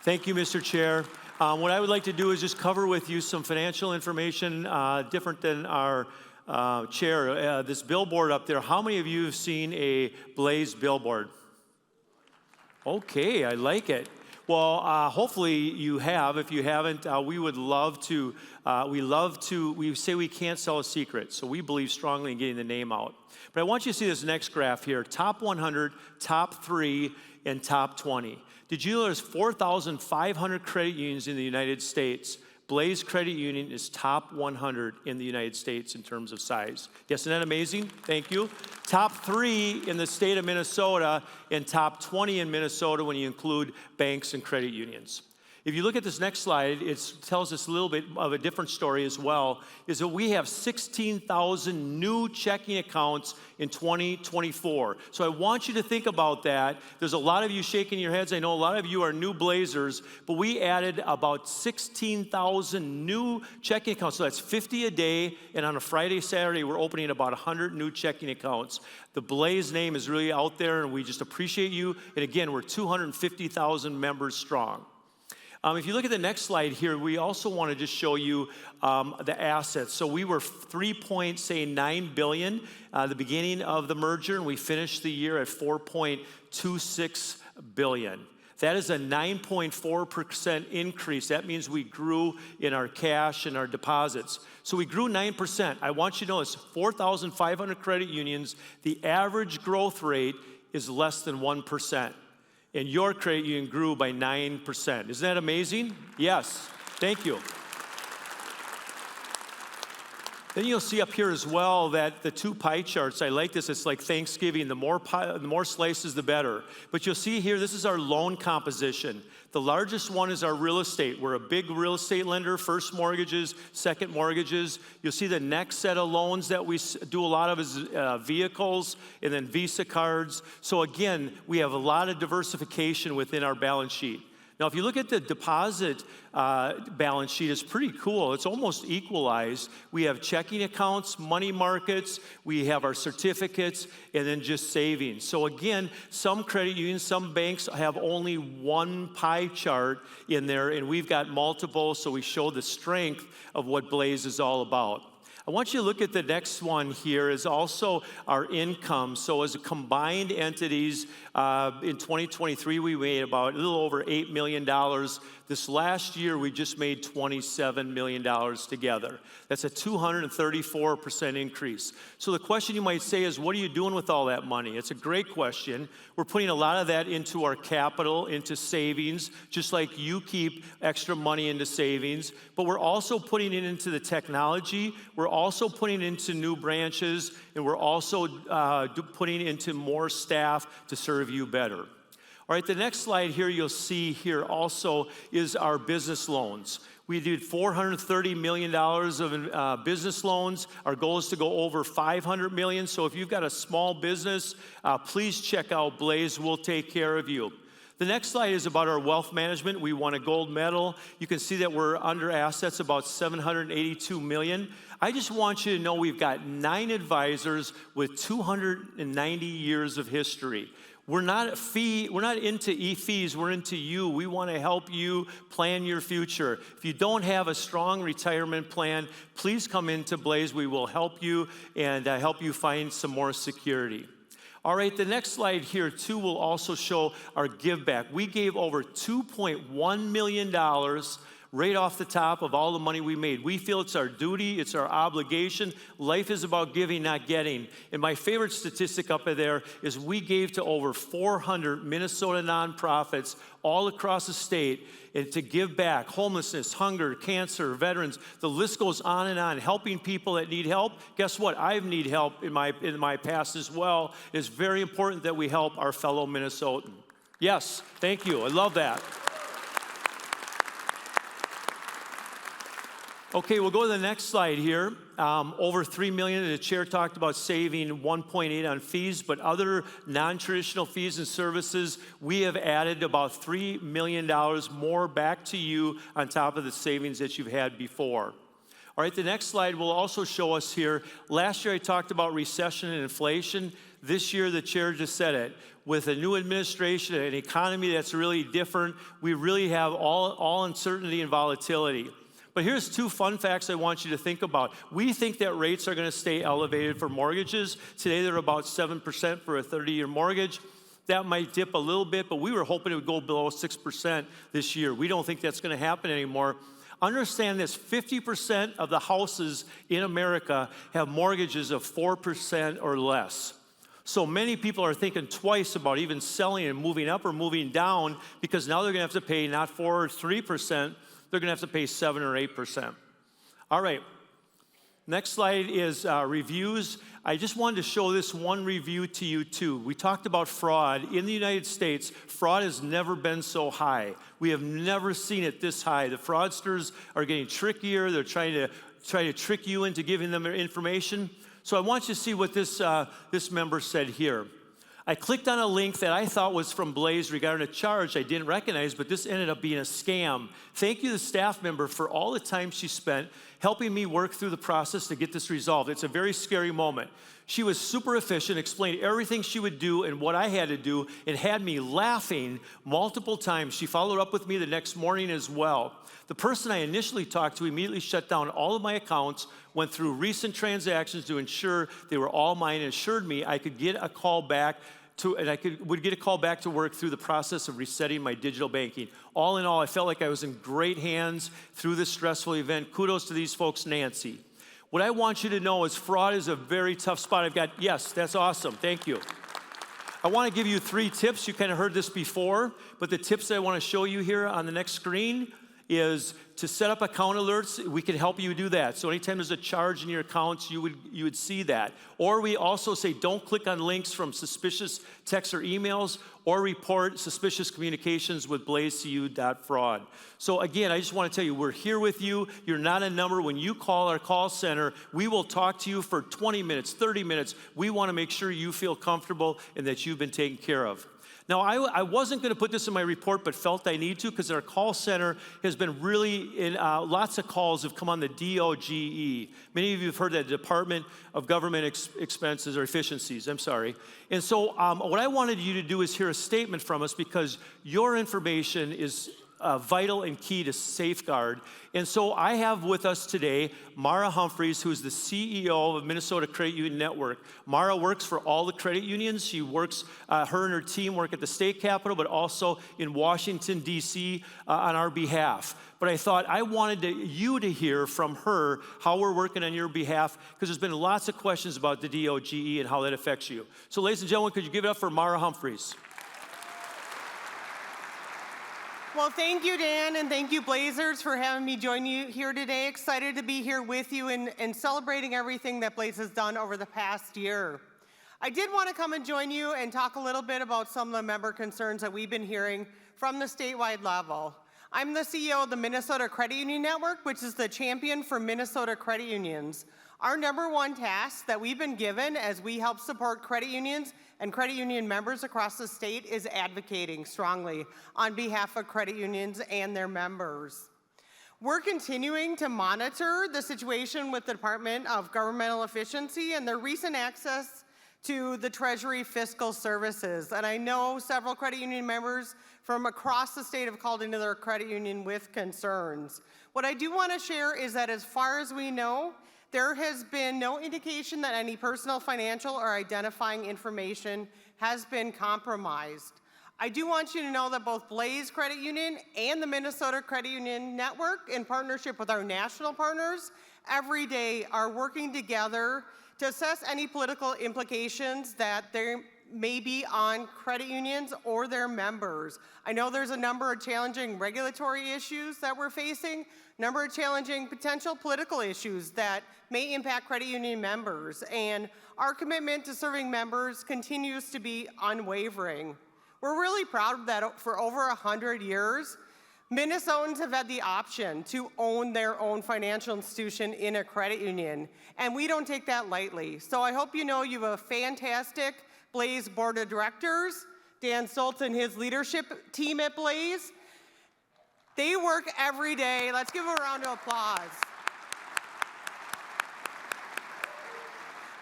Thank you, Mr. Chair. What I would like to do is just cover with you some financial information different than our chair. This billboard up there, how many of you have seen a Blaze billboard? Okay, I like it. Well, hopefully you have. If you haven't, we would love to. We say we can't sell a secret, so we believe strongly in getting the name out. But I want you to see this next graph here, top 100, top 3, and top 20. Did you know there's 4,500 credit unions in the United States? Blaze Credit Union is top 100 in the United States in terms of size. Yes, isn't that amazing? Thank you. Top 3 in the state of Minnesota and top 20 in Minnesota when you include banks and credit unions. If you look at this next slide, it tells us a little bit of a different story as well, is that we have 16,000 new checking accounts in 2024. So I want you to think about that. There's a lot of you shaking your heads. I know a lot of you are new Blazers, but we added about 16,000 new checking accounts. So that's 50 a day, and on a Friday, Saturday, we're opening about 100 new checking accounts. The Blaze name is really out there, and we just appreciate you. And again, we're 250,000 members strong. If you look at the next slide here, we also want to just show you the assets. So we were $3.9 billion at the beginning of the merger, and we finished the year at $4.26 billion. That is a 9.4% increase. That means we grew in our cash and our deposits. So we grew 9%. I want you to know it's 4,500 credit unions. The average growth rate is less than 1%. And your credit union grew by 9%. Isn't that amazing? Yes. Thank you. Then you'll see up here as well that the two pie charts, I like this, it's like Thanksgiving, the more slices, the better. But you'll see here, this is our loan composition. The largest one is our real estate. We're a big real estate lender, first mortgages, second mortgages. You'll see the next set of loans that we do a lot of is vehicles and then Visa cards. So again, we have a lot of diversification within our balance sheet. Now, if you look at the deposit balance sheet, it's pretty cool. It's almost equalized. We have checking accounts, money markets, we have our certificates, and then just savings. So again, some credit unions, some banks have only one pie chart in there, and we've got multiple, so we show the strength of what Blaze is all about. I want you to look at the next one here is also our income. So as a combined entities, in 2023, we made about a little over $8 million. This last year, we just made $27 million together. That's a 234% increase. So the question you might say is, what are you doing with all that money? It's a great question. We're putting a lot of that into our capital, into savings, just like you keep extra money into savings. But we're also putting it into the technology. We're also putting it into new branches, and we're also putting into more staff to serve you better. All right, the next slide here you'll see here also is our business loans. We did $430 million of business loans. Our goal is to go over $500 million. So if you've got a small business, please check out Blaze. We'll take care of you. The next slide is about our wealth management. We won a gold medal. You can see that we're under assets about $782 million. I just want you to know we've got 9 advisors with 290 years of history. We're not into e-fees, we're into you. We want to help you plan your future. If you don't have a strong retirement plan, please come into Blaze. We will help you and help you find some more security. All right, the next slide here too will also show our give back. We gave over $2.1 million right off the top of all the money we made. We feel it's our duty, it's our obligation. Life is about giving, not getting. And my favorite statistic up there is we gave to over 400 Minnesota nonprofits all across the state and to give back. Homelessness, hunger, cancer, veterans, the list goes on, helping people that need help. Guess what? I need help in my past as well. It's very important that we help our fellow Minnesotan. Yes, thank you. I love that. Okay, we'll go to the next slide here. Over $3 million. The chair talked about saving 1.8 on fees, but other non-traditional fees and services, we have added about $3 million more back to you on top of the savings that you've had before. All right, the next slide will also show us here. Last year I talked about recession and inflation. This year the chair just said it. With a new administration, an economy that's really different, we really have all uncertainty and volatility. But here's 2 fun facts I want you to think about. We think that rates are going to stay elevated for mortgages. Today they're about 7% for a 30-year mortgage. That might dip a little bit, but we were hoping it would go below 6% this year. We don't think that's going to happen anymore. Understand this, 50% of the houses in America have mortgages of 4% or less. So many people are thinking twice about even selling and moving up or moving down because now they're going to have to pay not 4 or 3%, they're going to have to pay 7 or 8%. All right, next slide is reviews. I just wanted to show this one review to you too. We talked about fraud. In the United States, fraud has never been so high. We have never seen it this high. The fraudsters are getting trickier. They're trying to trick you into giving them their information. So I want you to see what this member said here. I clicked on a link that I thought was from Blaze regarding a charge I didn't recognize, but this ended up being a scam. Thank you, the staff member, for all the time she spent helping me work through the process to get this resolved. It's a very scary moment. She was super efficient, explained everything she would do and what I had to do, and had me laughing multiple times. She followed up with me the next morning as well. The person I initially talked to immediately shut down all of my accounts, went through recent transactions to ensure they were all mine, and assured me I could get a call back would get a call back to work through the process of resetting my digital banking. All in all, I felt like I was in great hands through this stressful event. Kudos to these folks, Nancy. What I want you to know is fraud is a very tough spot. Yes, that's awesome. Thank you. I want to give you 3 tips. You kind of heard this before, but the tips that I want to show you here on the next screen is to set up account alerts. We can help you do that. So anytime there's a charge in your accounts, you would see that. Or we also say don't click on links from suspicious texts or emails, or report suspicious communications with blazecu.fraud. So again, I just want to tell you, we're here with you. You're not a number. When you call our call center, we will talk to you for 20 minutes, 30 minutes. We want to make sure you feel comfortable and that you've been taken care of. Now, I wasn't going to put this in my report, but felt I need to because our call center has been really, lots of calls have come on the DOGE. Many of you have heard that, Department of Government Expenses or Efficiencies, I'm sorry. And so what I wanted you to do is hear a statement from us because your information is vital and key to safeguard. And so I have with us today Mara Humphreys, who's the CEO of Minnesota Credit Union Network. Mara works for all the credit unions. She works, her and her team work at the state capitol, but also in Washington, D.C. On our behalf. But I thought I wanted you to hear from her how we're working on your behalf, because there's been lots of questions about the DOGE and how that affects you. So ladies and gentlemen, could you give it up for Mara Humphreys? Well, thank you, Dan, and thank you, Blazers, for having me join you here today. Excited to be here with you and celebrating everything that Blaze has done over the past year. I did want to come and join you and talk a little bit about some of the member concerns that we've been hearing from the statewide level. I'm the CEO of the Minnesota Credit Union Network, which is the champion for Minnesota credit unions. Our number one task that we've been given as we help support credit unions and credit union members across the state is advocating strongly on behalf of credit unions and their members. We're continuing to monitor the situation with the Department of Governmental Efficiency and their recent access to the Treasury Fiscal Services. And I know several credit union members from across the state have called into their credit union with concerns. What I do want to share is that as far as we know, there has been no indication that any personal, financial, or identifying information has been compromised. I do want you to know that both Blaze Credit Union and the Minnesota Credit Union Network, in partnership with our national partners, every day are working together to assess any political implications that there may be on credit unions or their members. I know there's a number of challenging regulatory issues that we're facing, a number of challenging potential political issues that may impact credit union members, and our commitment to serving members continues to be unwavering. We're really proud that for over 100 years, Minnesotans have had the option to own their own financial institution in a credit union, and we don't take that lightly. So I hope you know you have a fantastic Blaze Board of Directors, Dan Stoltz and his leadership team at Blaze. They work every day. Let's give them a round of applause.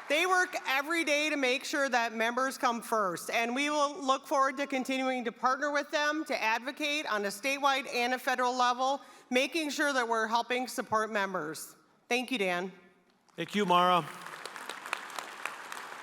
They work every day to make sure that members come first, and we will look forward to continuing to partner with them to advocate on a statewide and a federal level, making sure that we're helping support members. Thank you, Dan. Thank you, Mara.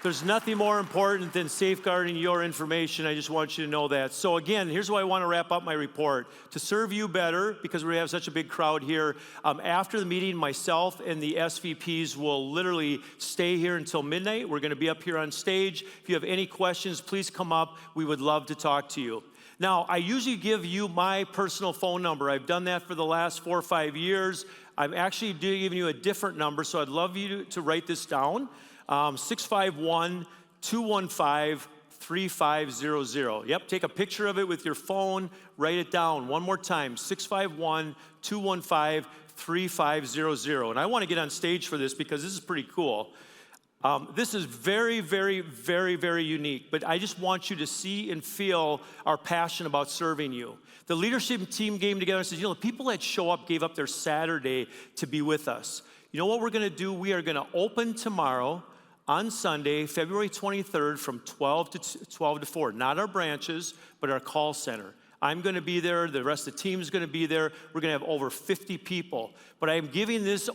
There's nothing more important than safeguarding your information. I just want you to know that. So again, here's why I want to wrap up my report. To serve you better, because we have such a big crowd here, after the meeting, myself and the SVPs will literally stay here until midnight. We're going to be up here on stage. If you have any questions, please come up. We would love to talk to you. Now, I usually give you my personal phone number. I've done that for the last 4 or 5 years. I'm actually giving you a different number, so I'd love you to write this down. 651-215-3500. Yep, take a picture of it with your phone, write it down. One more time, 651-215-3500. And I want to get on stage for this because this is pretty cool. This is very, very, very, very unique, but I just want you to see and feel our passion about serving you. The leadership team came together and said, you know, the people that show up gave up their Saturday to be with us. You know what we're going to do? We are going to open tomorrow on Sunday, February 23rd from 12 to 4. Not our branches, but our call center. I'm going to be there. The rest of the team is going to be there. We're going to have over 50 people. But I am giving this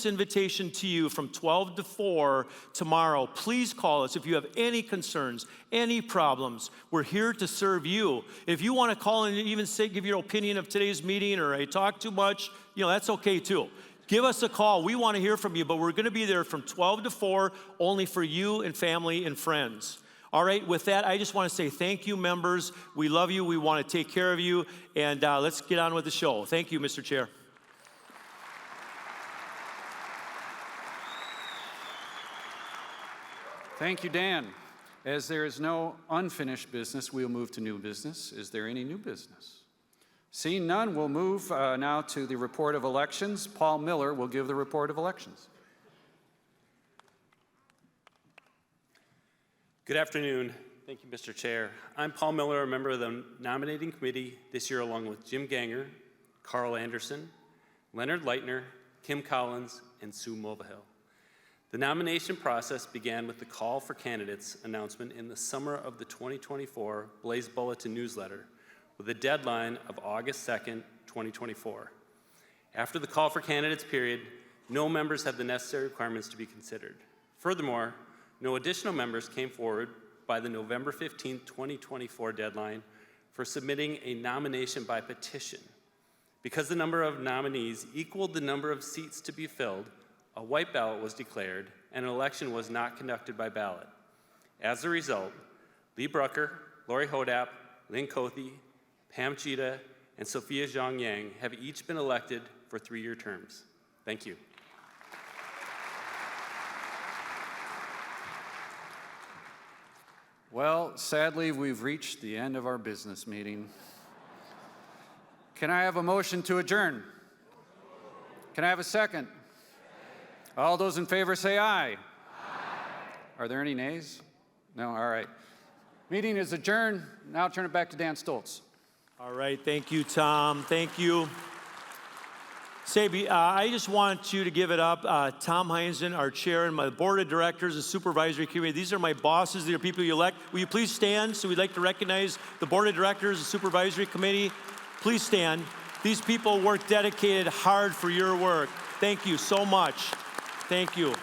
invitation to you from 12 to 4 tomorrow. Please call us if you have any concerns, any problems. We're here to serve you. If you want to call and even give your opinion of today's meeting or I talk too much, you know, that's okay too. Give us a call. We want to hear from you, but we're going to be there from 12 to 4 only for you and family and friends. All right, with that, I just want to say thank you, members. We love you. We want to take care of you, and let's get on with the show. Thank you, Mr. Chair. Thank you, Dan. As there is no unfinished business, we'll move to new business. Is there any new business? Seeing none, we'll move now to the report of elections. Paul Miller will give the report of elections. Good afternoon. Thank you, Mr. Chair. I'm Paul Miller, a member of the nominating committee this year, along with Jim Ganger, Carl Anderson, Leonard Leitner, Kim Collins, and Sue Mulvihill. The nomination process began with the call for candidates announcement in the summer of the 2024 Blaze Bulletin newsletter, with a deadline of August 2nd, 2024. After the call for candidates period, no members had the necessary requirements to be considered. Furthermore, no additional members came forward by the November 15th, 2024 deadline for submitting a nomination by petition. Because the number of nominees equaled the number of seats to be filled, a white ballot was declared and an election was not conducted by ballot. As a result, Lee Brucker, Lori Hodap, Lynn Cothe, Pam Cheetah, and Sophia Zhang Yang have each been elected for 3-year terms. Thank you. Well, sadly, we've reached the end of our business meeting. Can I have a motion to adjourn? Can I have a second? All those in favor say aye. Aye. Are there any nays? No, all right. Meeting is adjourned. Now I'll turn it back to Dan Stoltz. All right, thank you, Tom. Thank you. Sabi, I just want you to give it up. Tom Heinzen, our chair, and my board of directors and supervisory committee. These are my bosses. These are people you elect. Will you please stand? So we'd like to recognize the board of directors and supervisory committee. Please stand. These people work dedicated hard for your work. Thank you so much. Thank you.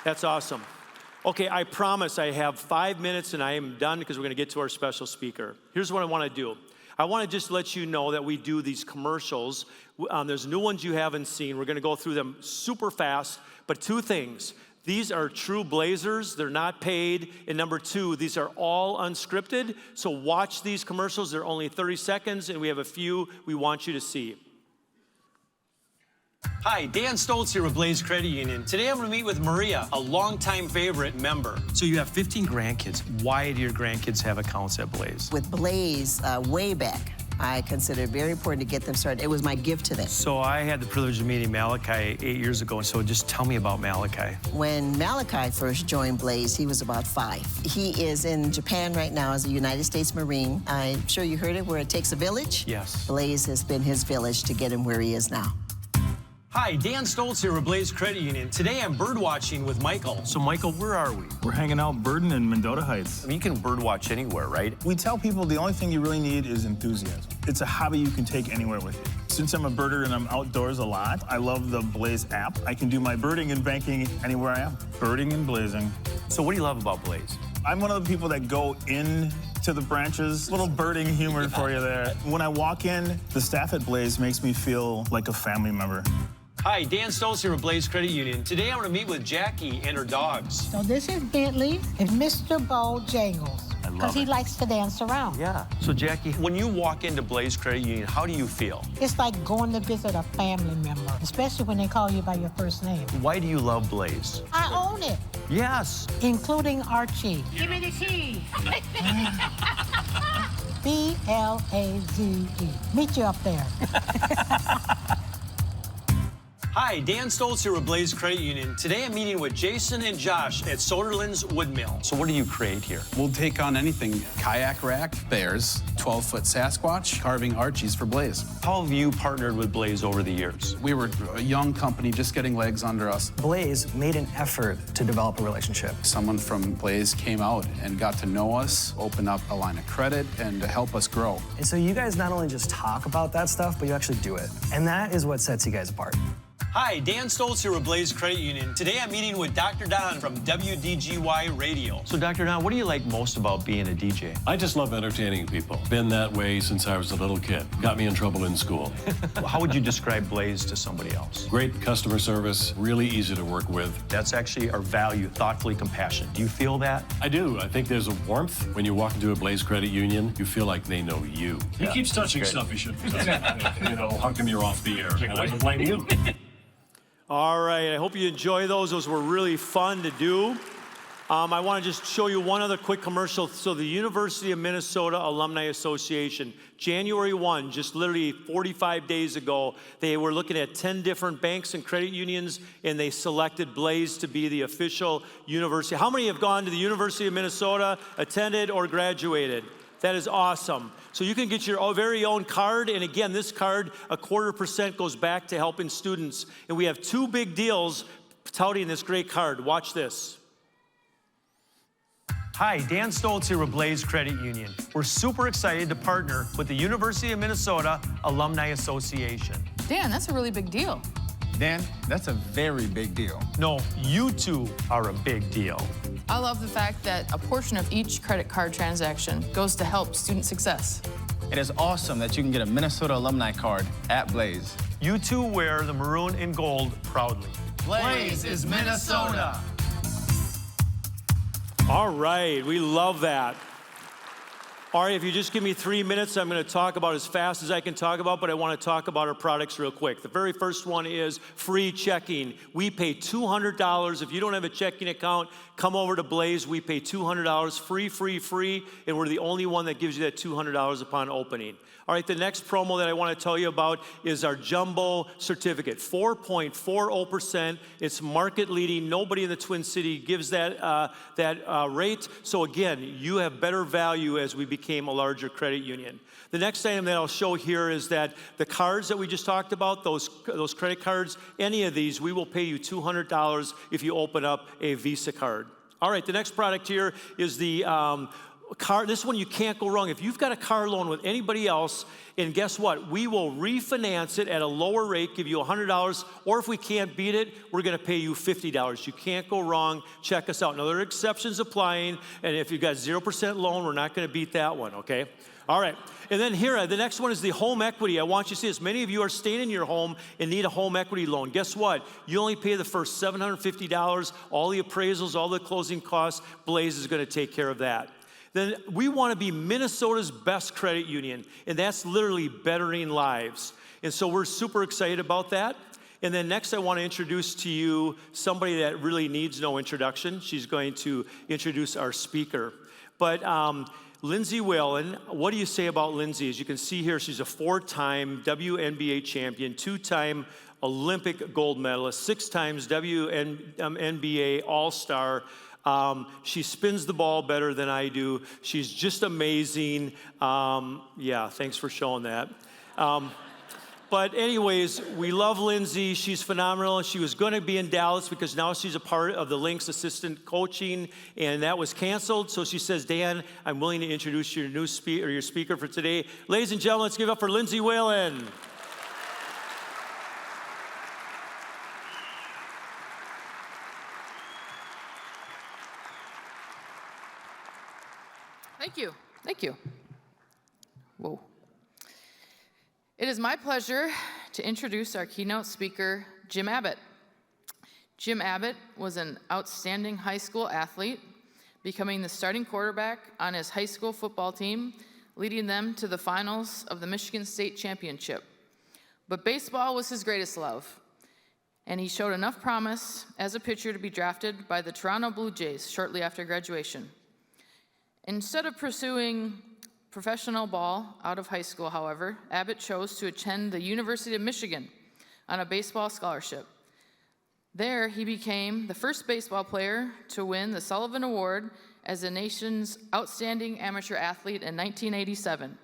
That's awesome. Okay, I promise I have 5 minutes and I am done because we're going to get to our special speaker. Here's what I want to do. I want to just let you know that we do these commercials. There's new ones you haven't seen. We're going to go through them super fast. But 2 things. These are true Blazers. They're not paid. And number 2, these are all unscripted. So watch these commercials. They're only 30 seconds, and we have a few we want you to see. Hi, Dan Stoltz here with Blaze Credit Union. Today I'm going to meet with Maria, a longtime favorite member. So you have 15 grandkids. Why do your grandkids have accounts at Blaze? With Blaze, way back, I consider it very important to get them started. It was my gift to them. So I had the privilege of meeting Malachi 8 years ago, so just tell me about Malachi. When Malachi first joined Blaze, he was about 5. He is in Japan right now as a United States Marine. I'm sure you heard it, where it takes a village. Yes. Blaze has been his village to get him where he is now. Hi, Dan Stoltz here with Blaze Credit Union. Today I'm bird watching with Michael. So Michael, where are we? We're hanging out birding in Mendota Heights. I mean, you can bird watch anywhere, right? We tell people the only thing you really need is enthusiasm. It's a hobby you can take anywhere with you. Since I'm a birder and I'm outdoors a lot, I love the Blaze app. I can do my birding and banking anywhere I am. Birding and blazing. So what do you love about Blaze? I'm one of the people that go in to the branches. Little birding humor for you there. When I walk in, the staff at Blaze makes me feel like a family member. Hi, Dan Stoltz here with Blaze Credit Union. Today I'm going to meet with Jackie and her dogs. So this is Bentley and Mr. Bojangles. Because he likes to dance around. Yeah. So Jackie, when you walk into Blaze Credit Union, how do you feel? It's like going to visit a family member, especially when they call you by your first name. Why do you love Blaze? I own it. Yes. Including Archie. Give me the key. B-L-A-Z-E. Meet you up there. Hi, Dan Stoltz here with Blaze Credit Union. Today I'm meeting with Jason and Josh at Soderland's Wood Mill. So what do you create here? We'll take on anything. Kayak rack, bears, 12-foot Sasquatch, carving Archies for Blaze. How have you partnered with Blaze over the years? We were a young company just getting legs under us. Blaze made an effort to develop a relationship. Someone from Blaze came out and got to know us, open up a line of credit, and to help us grow. And so you guys not only just talk about that stuff, but you actually do it. And that is what sets you guys apart. Hi, Dan Stoltz here with Blaze Credit Union. Today I'm meeting with Dr. Don from WDGY Radio. So Dr. Don, what do you like most about being a DJ? I just love entertaining people. Been that way since I was a little kid. Got me in trouble in school. How would you describe Blaze to somebody else? Great customer service, really easy to work with. That's actually our value, thoughtfully compassionate. Do you feel that? I do. I think there's a warmth. When you walk into a Blaze Credit Union, you feel like they know you. He keeps touching stuff he shouldn't be touching. You know, how come you're off the air? And I can blame you. All right, I hope you enjoy those. Those were really fun to do. I want to just show you one other quick commercial. So the University of Minnesota Alumni Association, January 1, just literally 45 days ago, they were looking at 10 different banks and credit unions, and they selected Blaze to be the official university. How many have gone to the University of Minnesota, attended, or graduated? That is awesome. So you can get your very own card, and again, this card, 0.25% goes back to helping students. And we have 2 big deals touting this great card. Watch this. Hi, Dan Stoltz here with Blaze Credit Union. We're super excited to partner with the University of Minnesota Alumni Association. Dan, that's a really big deal. Dan, that's a very big deal. No, you two are a big deal. I love the fact that a portion of each credit card transaction goes to help student success. It is awesome that you can get a Minnesota alumni card at Blaze. You two wear the maroon and gold proudly. Blaze is Minnesota. All right, we love that. All right, if you just give me 3 minutes, I'm going to talk about as fast as I can talk about, but I want to talk about our products real quick. The very first one is free checking. We pay $200. If you don't have a checking account, come over to Blaze. We pay $200, free, and we're the only one that gives you that $200 upon opening. All right, the next promo that I want to tell you about is our jumbo certificate, 4.40%. It's market leading. Nobody in the Twin City gives that rate. So again, you have better value as we became a larger credit union. The next item that I'll show here is that the cards that we just talked about, those credit cards, any of these, we will pay you $200 if you open up a Visa card. All right, the next product here is the car. This one you can't go wrong. If you've got a car loan with anybody else, and guess what? We will refinance it at a lower rate, give you $100, or if we can't beat it, we're going to pay you $50. You can't go wrong. Check us out. Now, there are exceptions applying, and if you've got 0% loan, we're not going to beat that one, okay? All right, and then here, the next one is the home equity. I want you to see this. Many of you are staying in your home and need a home equity loan. Guess what? You only pay the first $750. All the appraisals, all the closing costs, Blaze is going to take care of that. Then we want to be Minnesota's best credit union, and that's literally bettering lives. And so we're super excited about that. And then next I want to introduce to you somebody that really needs no introduction. She's going to introduce our speaker. But Lindsay Whalen, what do you say about Lindsay? As you can see here, she's a 4-time WNBA champion, 2-time Olympic gold medalist, 6 times WNBA All-Star. She spins the ball better than I do. She's just amazing. Yeah, thanks for showing that. But anyways, we love Lindsay. She's phenomenal. She was going to be in Dallas because now she's a part of the Lynx assistant coaching, and that was canceled. So she says, Dan, I'm willing to introduce your new your speaker for today. Ladies and gentlemen, let's give it up for Lindsay Whalen. Thank you. Thank you. Whoa. It is my pleasure to introduce our keynote speaker, Jim Abbott. Jim Abbott was an outstanding high school athlete, becoming the starting quarterback on his high school football team, leading them to the finals of the Michigan State Championship. But baseball was his greatest love, and he showed enough promise as a pitcher to be drafted by the Toronto Blue Jays shortly after graduation. Instead of pursuing professional ball out of high school, however, Abbott chose to attend the University of Michigan on a baseball scholarship. There, he became the first baseball player to win the Sullivan Award as the nation's outstanding amateur athlete in 1987.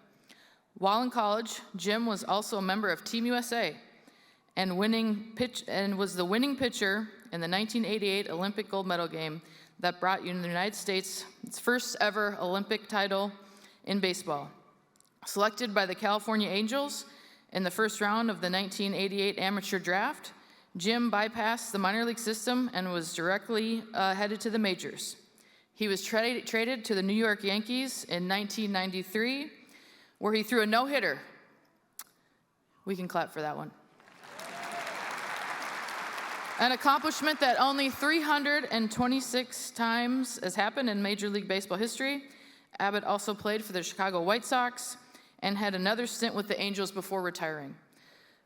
While in college, Jim was also a member of Team USA and was the winning pitcher in the 1988 Olympic gold medal game that brought the United States its first ever Olympic title in baseball. Selected by the California Angels in the first round of the 1988 amateur draft, Jim bypassed the minor league system and was directly headed to the majors. He was traded to the New York Yankees in 1993, where he threw a no-hitter. We can clap for that one. An accomplishment that only 326 times has happened in Major League Baseball history. Abbott also played for the Chicago White Sox and had another stint with the Angels before retiring.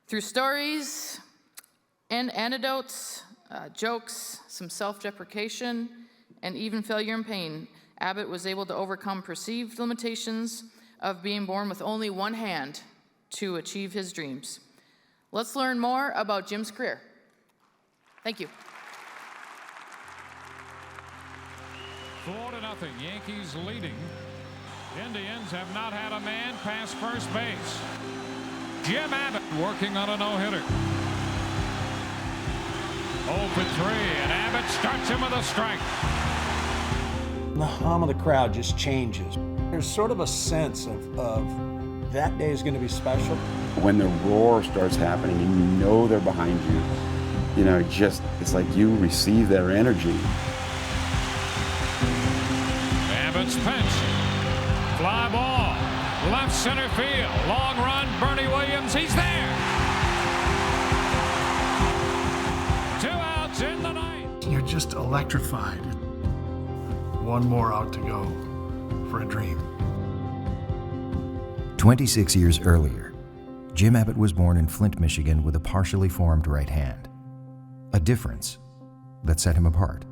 Through stories and anecdotes, jokes, some self-deprecation, and even failure and pain, Abbott was able to overcome perceived limitations of being born with only one hand to achieve his dreams. Let's learn more about Jim's career. Thank you. 4-0, Yankees leading. Indians have not had a man pass first base. Jim Abbott working on a no-hitter. 0 for 3, and Abbott starts him with a strike. The hum of the crowd just changes. There's sort of a sense of that day is going to be special. When the roar starts happening and you know they're behind you, you know, it's like you receive their energy. Abbott's pinch. Fly ball. Left center field. Long run. Bernie Williams. He's there. 2 outs in the ninth. You're just electrified. One more out to go for a dream. 26 years earlier, Jim Abbott was born in Flint, Michigan with a partially formed right hand, a difference that set him apart.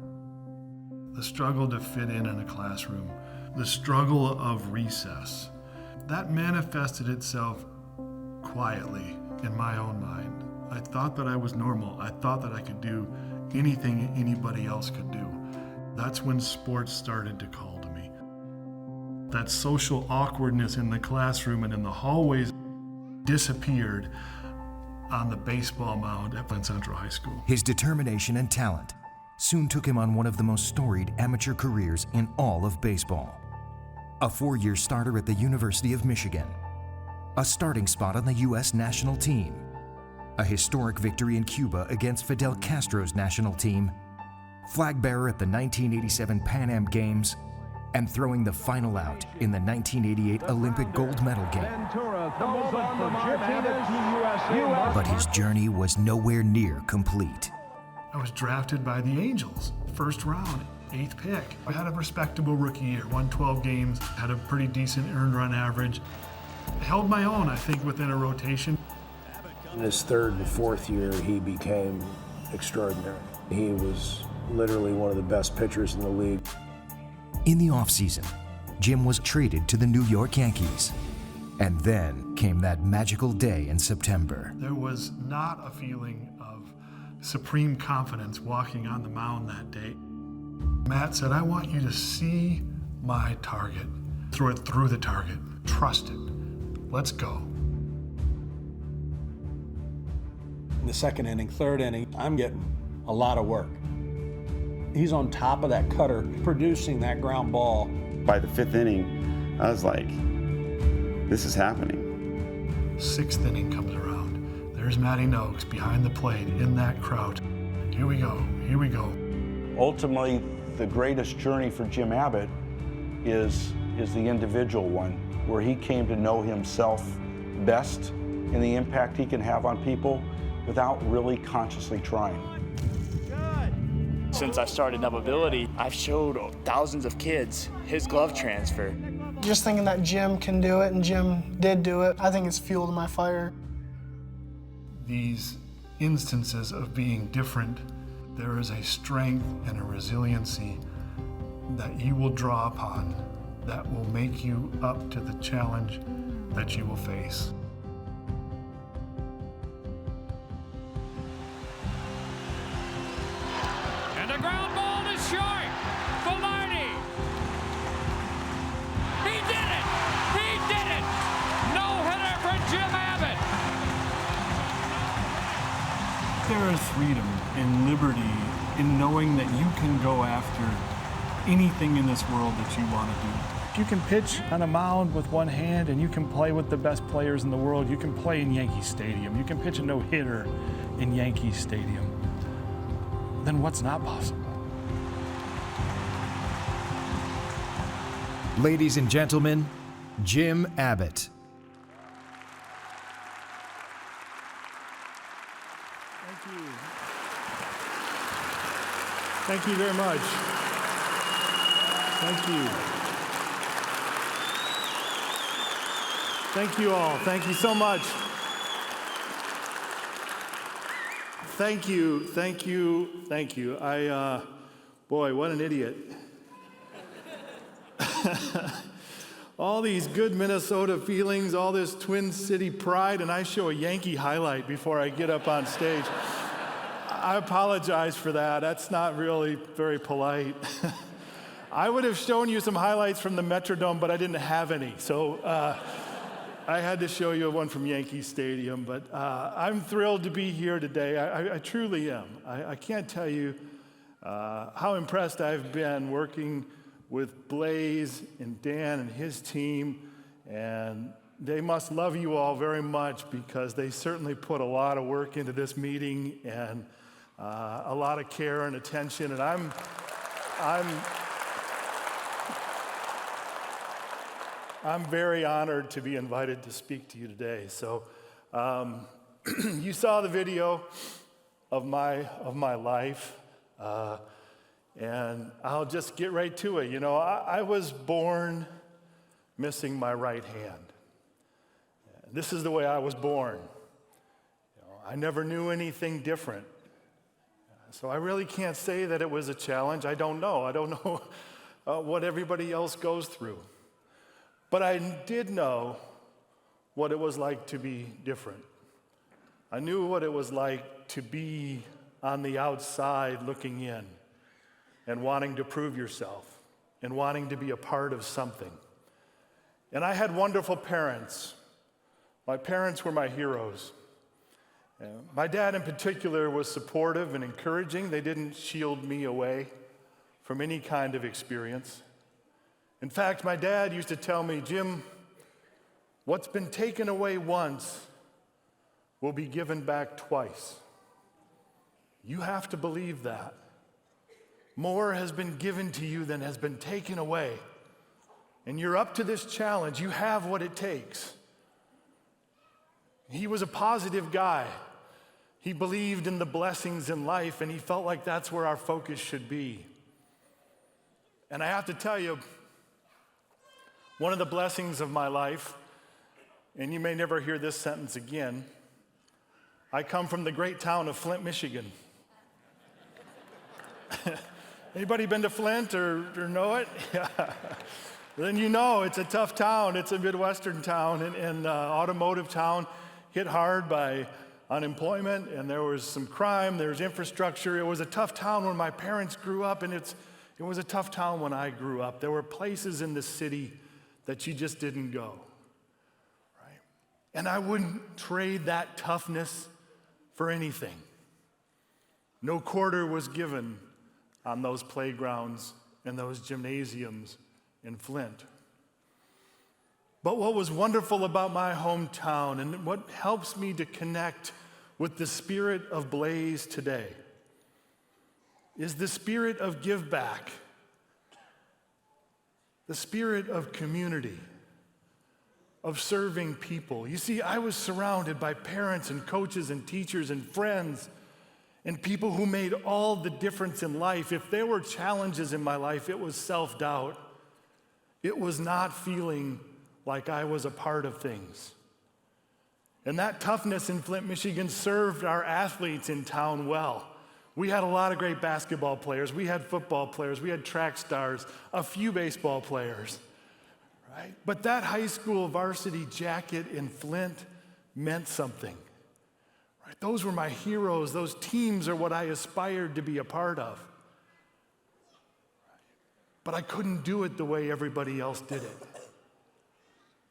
The struggle to fit in a classroom, the struggle of recess, that manifested itself quietly in my own mind. I thought that I was normal. I thought that I could do anything anybody else could do. That's when sports started to call to me. That social awkwardness in the classroom and in the hallways disappeared on the baseball mound at Flint Central High School. His determination and talent soon took him on one of the most storied amateur careers in all of baseball. A 4-year starter at the University of Michigan, a starting spot on the U.S. national team, a historic victory in Cuba against Fidel Castro's national team, flag bearer at the 1987 Pan Am Games, and throwing the final out in the 1988 Olympic gold medal game. But his journey was nowhere near complete. I was drafted by the Angels, first round, 8th pick. I had a respectable rookie year, won 12 games, had a pretty decent earned run average. Held my own, I think, within a rotation. In his 3rd and 4th year, he became extraordinary. He was literally one of the best pitchers in the league. In the offseason, Jim was traded to the New York Yankees. And then came that magical day in September. There was not a feeling of supreme confidence walking on the mound that day. Matt said, I want you to see my target. Throw it through the target. Trust it. Let's go. In the 2nd inning, 3rd inning, I'm getting a lot of work. He's on top of that cutter, producing that ground ball. By the 5th inning, I was like, this is happening. 6th inning comes around. There's Matty Noakes behind the plate in that crouch. Here we go, here we go. Ultimately, the greatest journey for Jim Abbott is the individual one, where he came to know himself best and the impact he can have on people without really consciously trying. Since I've started Ability, I've showed thousands of kids his glove transfer. Just thinking that Jim can do it, and Jim did do it, I think it's fueled my fire. These instances of being different, there is a strength and a resiliency that you will draw upon that will make you up to the challenge that you will face. And the ground ball is short. Velarde. He did it. He did it. No hitter for Jim Abbott. There is freedom and liberty in knowing that you can go after anything in this world that you want to do. You can pitch on a mound with one hand and you can play with the best players in the world. You can play in Yankee Stadium. You can pitch a no-hitter in Yankee Stadium. Then what's not possible? Ladies and gentlemen, Jim Abbott. Thank you. Thank you very much. Thank you. Thank you all. Thank you so much. Thank you, thank you, thank you. Boy, what an idiot. All these good Minnesota feelings, all this Twin City pride, and I show a Yankee highlight before I get up on stage. I apologize for that. That's not really very polite. I would have shown you some highlights from the Metrodome, but I didn't have any. So I had to show you one from Yankee Stadium. But I'm thrilled to be here today. I truly am. I can't tell you how impressed I've been working with Blaze and Dan and his team. And they must love you all very much because they certainly put a lot of work into this meeting and a lot of care and attention. And I'm very honored to be invited to speak to you today. So you saw the video of my life, and I'll just get right to it. You know, I was born missing my right hand. This is the way I was born. I never knew anything different. So I really can't say that it was a challenge. I don't know. I don't know what everybody else goes through. But I did know what it was like to be different. I knew what it was like to be on the outside looking in and wanting to prove yourself and wanting to be a part of something. And I had wonderful parents. My parents were my heroes. My dad in particular was supportive and encouraging. They didn't shield me away from any kind of experience. In fact, my dad used to tell me, Jim, what's been taken away once will be given back twice. You have to believe that. More has been given to you than has been taken away. And you're up to this challenge. You have what it takes. He was a positive guy. He believed in the blessings in life, and he felt like that's where our focus should be. And I have to tell you, one of the blessings of my life, and you may never hear this sentence again, I come from the great town of Flint, Michigan. Anybody been to Flint or know it? Yeah. Then you know it's a tough town. It's a Midwestern town and automotive town, hit hard by unemployment, and there was some crime, there was infrastructure. It was a tough town when my parents grew up, and it was a tough town when I grew up. There were places in the city that you just didn't go, right? And I wouldn't trade that toughness for anything. No quarter was given on those playgrounds and those gymnasiums in Flint. But what was wonderful about my hometown and what helps me to connect with the spirit of Blaze today is the spirit of give back, the spirit of community, of serving people. You see, I was surrounded by parents and coaches and teachers and friends and people who made all the difference in life. If there were challenges in my life, it was self-doubt. It was not feeling like I was a part of things. And that toughness in Flint, Michigan served our athletes in town well. We had a lot of great basketball players. We had football players. We had track stars, a few baseball players, right? But that high school varsity jacket in Flint meant something, right? Those were my heroes. Those teams are what I aspired to be a part of. But I couldn't do it the way everybody else did it.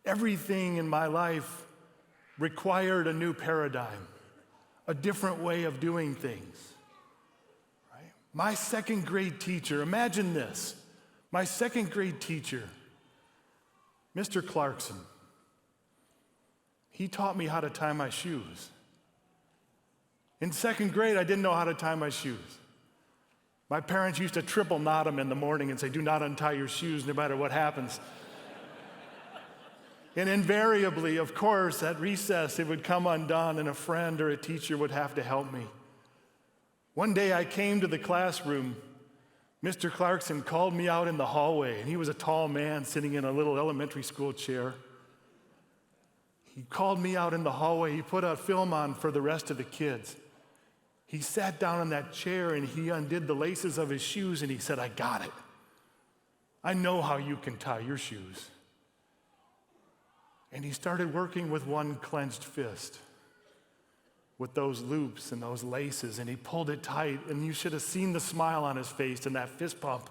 Everything in my life required a new paradigm, a different way of doing things. Right? My second grade teacher, imagine this, my second grade teacher, Mr. Clarkson, he taught me how to tie my shoes. In second grade, I didn't know how to tie my shoes. My parents used to triple knot them in the morning and say, do not untie your shoes no matter what happens. And invariably, of course, at recess, it would come undone and a friend or a teacher would have to help me. One day I came to the classroom. Mr. Clarkson called me out in the hallway, and he was a tall man sitting in a little elementary school chair. He called me out in the hallway. He put a film on for the rest of the kids. He sat down in that chair and he undid the laces of his shoes and he said, I got it. I know how you can tie your shoes. And he started working with one clenched fist, with those loops and those laces, and he pulled it tight, and you should have seen the smile on his face and that fist pump.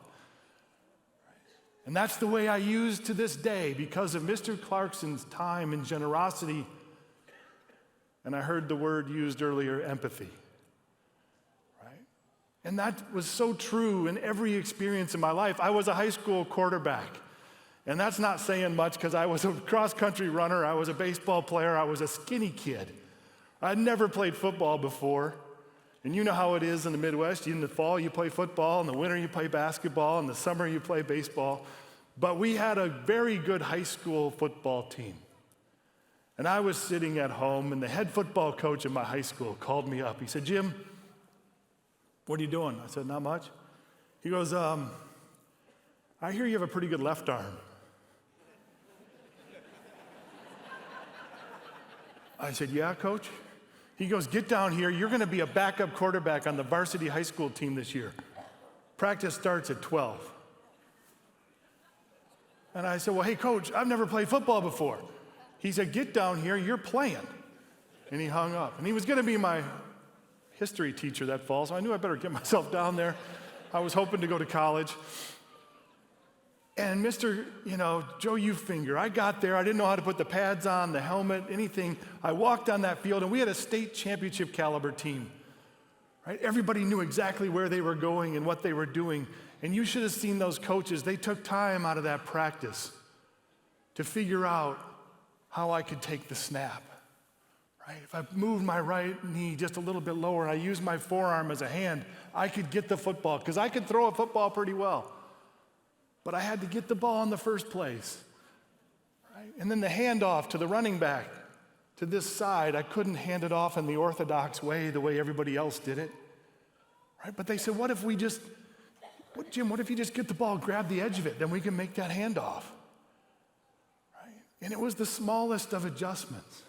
And that's the way I use to this day because of Mr. Clarkson's time and generosity. And I heard the word used earlier, empathy. Right? And that was so true in every experience in my life. I was a high school quarterback. And that's not saying much because I was a cross-country runner, I was a baseball player, I was a skinny kid. I'd never played football before. And you know how it is in the Midwest. In the fall, you play football. In the winter, you play basketball. In the summer, you play baseball. But we had a very good high school football team. And I was sitting at home, and the head football coach of my high school called me up. He said, Jim, what are you doing? I said, not much. He goes, I hear you have a pretty good left arm. I said, yeah, Coach? He goes, get down here. You're going to be a backup quarterback on the varsity high school team this year. Practice starts at 12. And I said, well, hey, Coach, I've never played football before. He said, get down here. You're playing. And he hung up. And he was going to be my history teacher that fall, so I knew I better get myself down there. I was hoping to go to college. And Mr. Joe Ufinger, I got there. I didn't know how to put the pads on, the helmet, anything. I walked on that field, and we had a state championship caliber team. Right? Everybody knew exactly where they were going and what they were doing. And you should have seen those coaches. They took time out of that practice to figure out how I could take the snap. Right? If I moved my right knee just a little bit lower and I used my forearm as a hand, I could get the football, because I could throw a football pretty well. But I had to get the ball in the first place. Right? And then the handoff to the running back to this side, I couldn't hand it off in the orthodox way, the way everybody else did it. Right? But they said, Jim, what if you just get the ball, grab the edge of it, then we can make that handoff. Right? And it was the smallest of adjustments,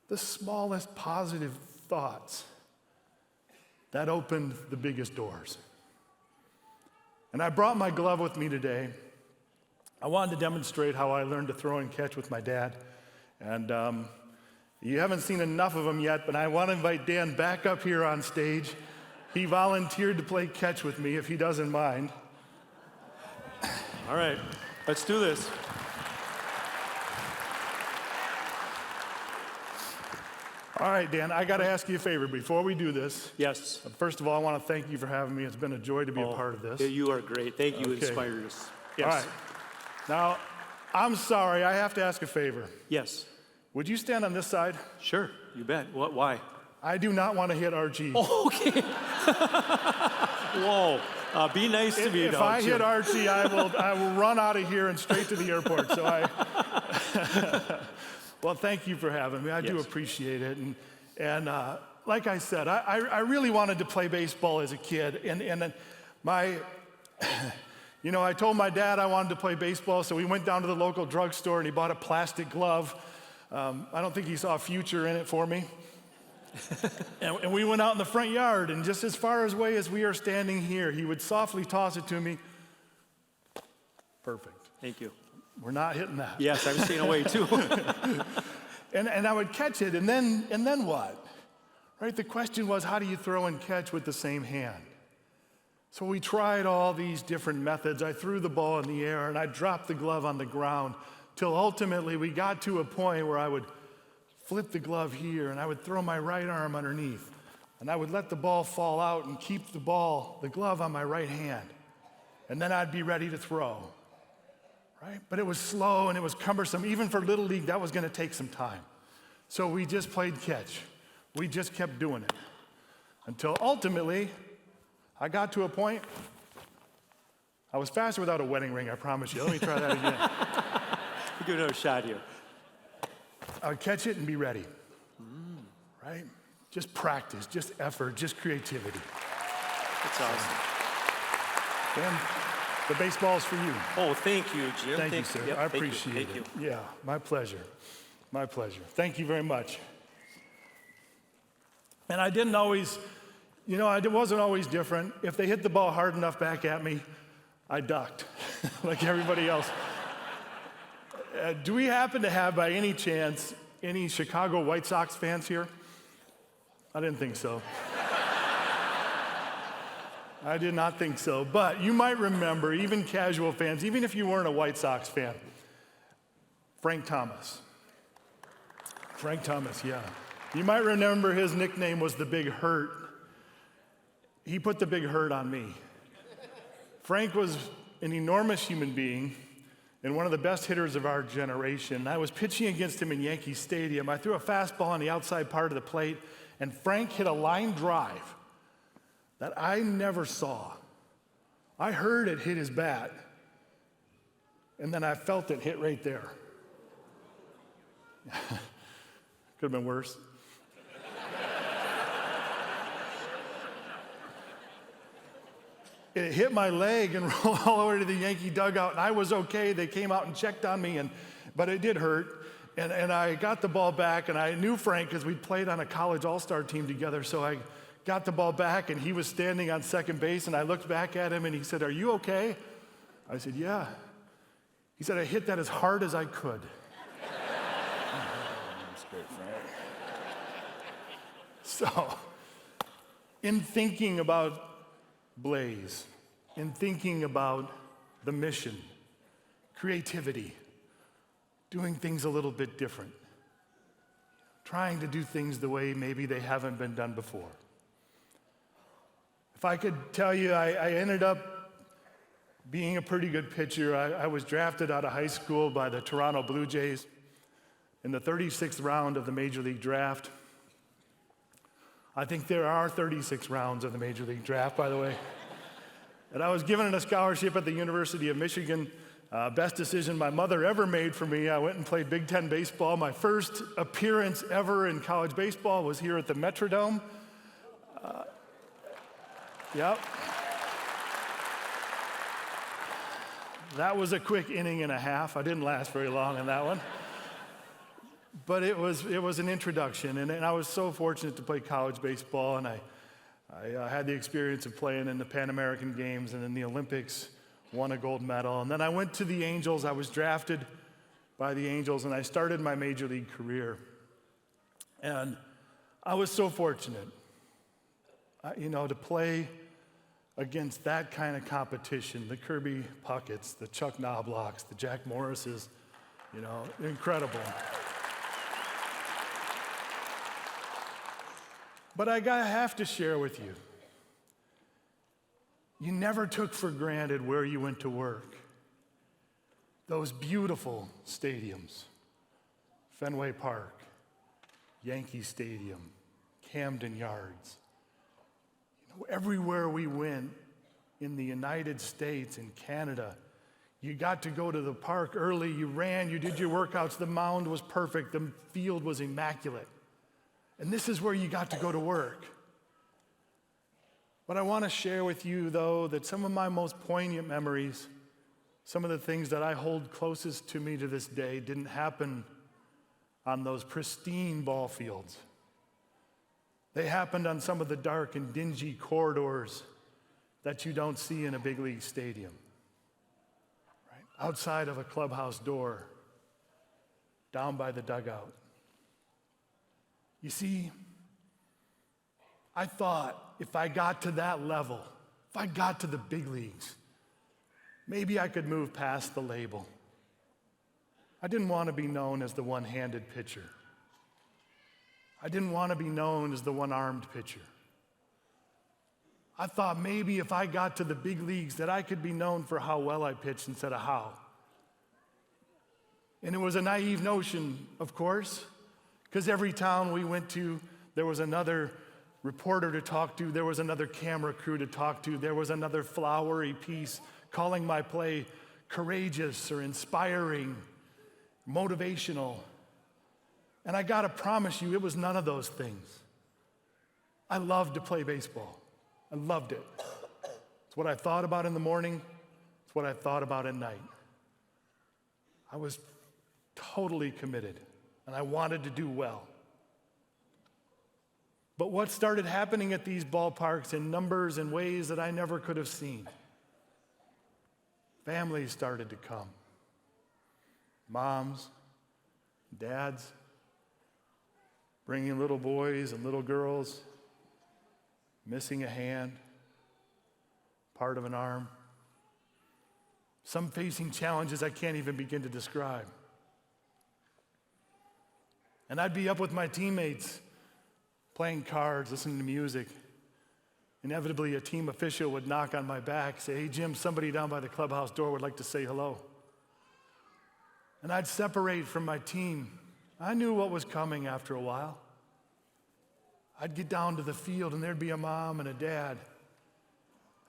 the smallest positive thoughts that opened the biggest doors. And I brought my glove with me today. I wanted to demonstrate how I learned to throw and catch with my dad. And you haven't seen enough of him yet, but I want to invite Dan back up here on stage. He volunteered to play catch with me, if he doesn't mind. All right, let's do this. All right, Dan, I got to ask you a favor before we do this. Yes. First of all, I want to thank you for having me. It's been a joy to be a part of this. You are great. Thank you. Okay. Inspired us. Yes. All right. Now, I'm sorry. I have to ask a favor. Yes. Would you stand on this side? Sure. You bet. Why? I do not want to hit Archie. Oh, okay. Whoa. Be nice to me. If I hit Archie, I will run out of here and straight to the airport. So well, thank you for having me. I do appreciate it. And like I said, I really wanted to play baseball as a kid. And I told my dad I wanted to play baseball, so we went down to the local drugstore and he bought a plastic glove. I don't think he saw a future in it for me. And we went out in the front yard, and just as far away as we are standing here, he would softly toss it to me. Perfect. Thank you. We're not hitting that. Yes, I'm staying away too. and I would catch it, and then what? Right? The question was, how do you throw and catch with the same hand? So we tried all these different methods. I threw the ball in the air, and I dropped the glove on the ground, till ultimately we got to a point where I would flip the glove here, and I would throw my right arm underneath, and I would let the ball fall out and keep the glove on my right hand, and then I'd be ready to throw, right? But it was slow and it was cumbersome. Even for Little League, that was going to take some time. So we just played catch. We just kept doing it until ultimately I got to a point. I was faster without a wedding ring, I promise you. Let me try that again. We'll give another shot here. I would catch it and be ready, right? Just practice, just effort, just creativity. That's awesome. Dan, the baseball's for you. Oh, thank you, Jim. Thank you, sir. Yep, I appreciate it. Thank you. Yeah, my pleasure. My pleasure. Thank you very much. And I didn't always, I wasn't always different. If they hit the ball hard enough back at me, I ducked like everybody else. Do we happen to have, by any chance, any Chicago White Sox fans here? I didn't think so. I did not think so. But you might remember, even casual fans, even if you weren't a White Sox fan, Frank Thomas. Frank Thomas, yeah. You might remember his nickname was the Big Hurt. He put the big hurt on me. Frank was an enormous human being and one of the best hitters of our generation. I was pitching against him in Yankee Stadium. I threw a fastball on the outside part of the plate, and Frank hit a line drive that I never saw. I heard it hit his bat, and then I felt it hit right there. Could have been worse. It hit my leg and rolled all the way to the Yankee dugout, and I was okay. They came out and checked on me, but it did hurt. And I got the ball back, and I knew Frank because we'd played on a college all-star team together, so I got the ball back, and he was standing on second base, and I looked back at him, and he said, "Are you okay?" I said, "Yeah." He said, "I hit that as hard as I could." That's great, Frank. So, in thinking about Blaze, in thinking about the mission, creativity, doing things a little bit different, trying to do things the way maybe they haven't been done before. If I could tell you, I ended up being a pretty good pitcher. I was drafted out of high school by the Toronto Blue Jays in the 36th round of the Major League Draft. I think there are 36 rounds of the Major League Draft, by the way. And I was given a scholarship at the University of Michigan. Best decision my mother ever made for me. I went and played Big Ten baseball. My first appearance ever in college baseball was here at the Metrodome. Yep. That was a quick inning and a half. I didn't last very long in that one. But it was an introduction, and I was so fortunate to play college baseball, and I had the experience of playing in the Pan American Games and in the Olympics, won a gold medal. And then I went to the Angels. I was drafted by the Angels, and I started my major league career. And I was so fortunate, to play against that kind of competition, the Kirby Pucketts, the Chuck Knoblauchs, the Jack Morrises, incredible. But I have to share with you, you never took for granted where you went to work. Those beautiful stadiums, Fenway Park, Yankee Stadium, Camden Yards. Everywhere we went in the United States and Canada, you got to go to the park early, you ran, you did your workouts, the mound was perfect, the field was immaculate. And this is where you got to go to work. But I want to share with you, though, that some of my most poignant memories, some of the things that I hold closest to me to this day, didn't happen on those pristine ball fields. They happened on some of the dark and dingy corridors that you don't see in a big league stadium. Right? Outside of a clubhouse door, down by the dugout. You see, I thought if I got to that level, if I got to the big leagues, maybe I could move past the label. I didn't want to be known as the one-handed pitcher. I didn't want to be known as the one-armed pitcher. I thought maybe if I got to the big leagues that I could be known for how well I pitched instead of how. And it was a naive notion, of course, because every town we went to, there was another reporter to talk to, there was another camera crew to talk to, there was another flowery piece calling my play courageous or inspiring, motivational. And I gotta promise you, it was none of those things. I loved to play baseball. I loved it. It's what I thought about in the morning. It's what I thought about at night. I was totally committed, and I wanted to do well. But what started happening at these ballparks in numbers and ways that I never could have seen? Families started to come. Moms, dads, bringing little boys and little girls, missing a hand, part of an arm. Some facing challenges I can't even begin to describe. And I'd be up with my teammates, playing cards, listening to music. Inevitably, a team official would knock on my back, say, "Hey, Jim, somebody down by the clubhouse door would like to say hello." And I'd separate from my team. I knew what was coming after a while. I'd get down to the field, and there'd be a mom and a dad.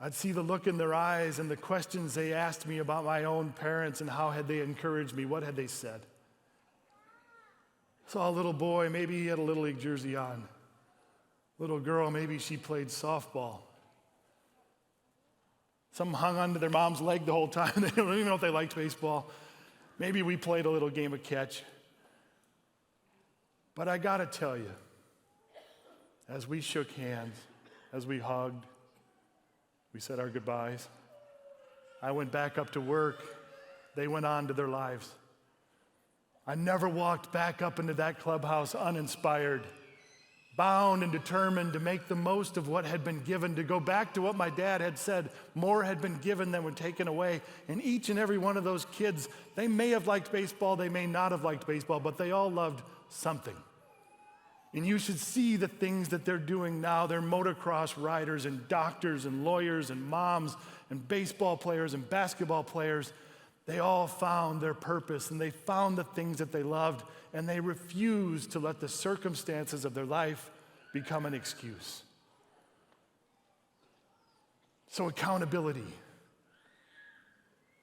I'd see the look in their eyes and the questions they asked me about my own parents and how had they encouraged me, what had they said. Saw a little boy, maybe he had a Little League jersey on. Little girl, maybe she played softball. Some hung onto their mom's leg the whole time. They don't even know if they liked baseball. Maybe we played a little game of catch. But I gotta tell you, as we shook hands, as we hugged, we said our goodbyes, I went back up to work, they went on to their lives. I never walked back up into that clubhouse uninspired, bound and determined to make the most of what had been given, to go back to what my dad had said, more had been given than were taken away. And each and every one of those kids, they may have liked baseball, they may not have liked baseball, but they all loved something. And you should see the things that they're doing now. They're motocross riders and doctors and lawyers and moms and baseball players and basketball players. They all found their purpose and they found the things that they loved, and they refused to let the circumstances of their life become an excuse. So accountability.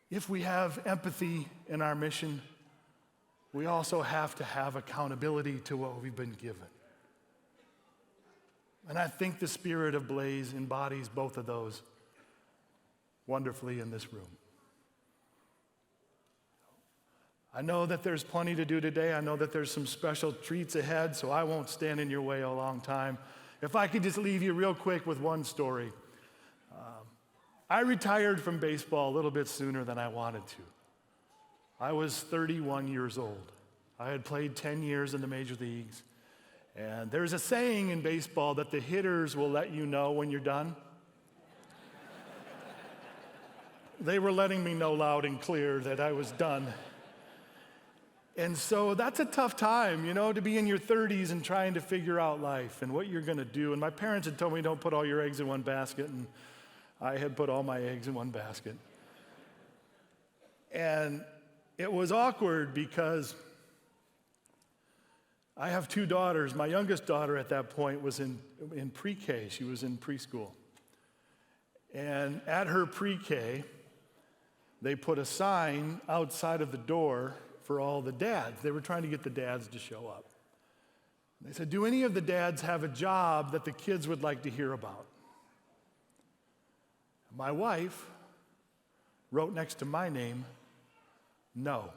If we have empathy in our mission, we also have to have accountability to what we've been given. And I think the spirit of Blaze embodies both of those wonderfully in this room. I know that there's plenty to do today. I know that there's some special treats ahead, so I won't stand in your way a long time. If I could just leave you real quick with one story. I retired from baseball a little bit sooner than I wanted to. I was 31 years old. I had played 10 years in the major leagues. And there's a saying in baseball that the hitters will let you know when you're done. They were letting me know loud and clear that I was done. And so that's a tough time, you know, to be in your 30s and trying to figure out life and what you're going to do. And my parents had told me, don't put all your eggs in one basket. And I had put all my eggs in one basket. And it was awkward because I have two daughters. My youngest daughter at that point was in pre-K. She was in preschool. And at her pre-K, they put a sign outside of the door for all the dads. They were trying to get the dads to show up. They said, do any of the dads have a job that the kids would like to hear about? My wife wrote next to my name, no.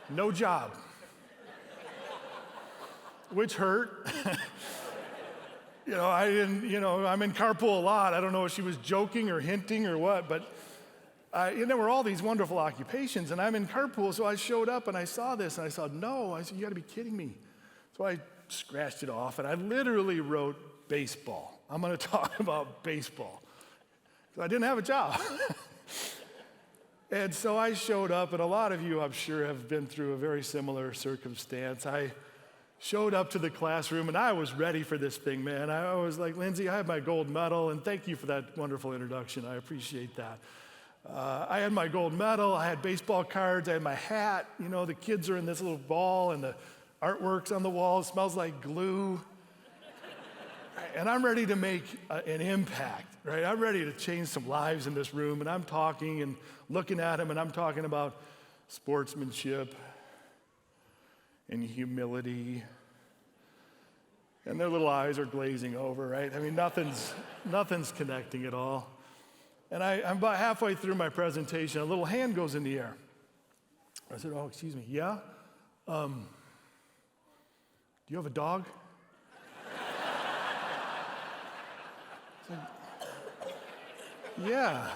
No job. Which hurt. I'm in carpool a lot. I don't know if she was joking or hinting or what, but there were all these wonderful occupations, and I'm in carpool, so I showed up and I saw this, and I said, no. I said, you gotta be kidding me. So I scratched it off, and I literally wrote baseball. I'm gonna talk about baseball. So I didn't have a job. And so I showed up, and a lot of you, I'm sure, have been through a very similar circumstance. I showed up to the classroom, and I was ready for this thing, man. I was like, Lindsay, I have my gold medal, and thank you for that wonderful introduction. I appreciate that. I had my gold medal, I had baseball cards, I had my hat. You know, the kids are in this little ball, and the artwork's on the wall. It smells like glue. And I'm ready to make an impact, right? I'm ready to change some lives in this room, and I'm talking and looking at them, and I'm talking about sportsmanship and humility. And their little eyes are glazing over, right? I mean, nothing's connecting at all. And I'm about halfway through my presentation, a little hand goes in the air. I said, oh, excuse me, yeah? Do you have a dog? I said, yeah,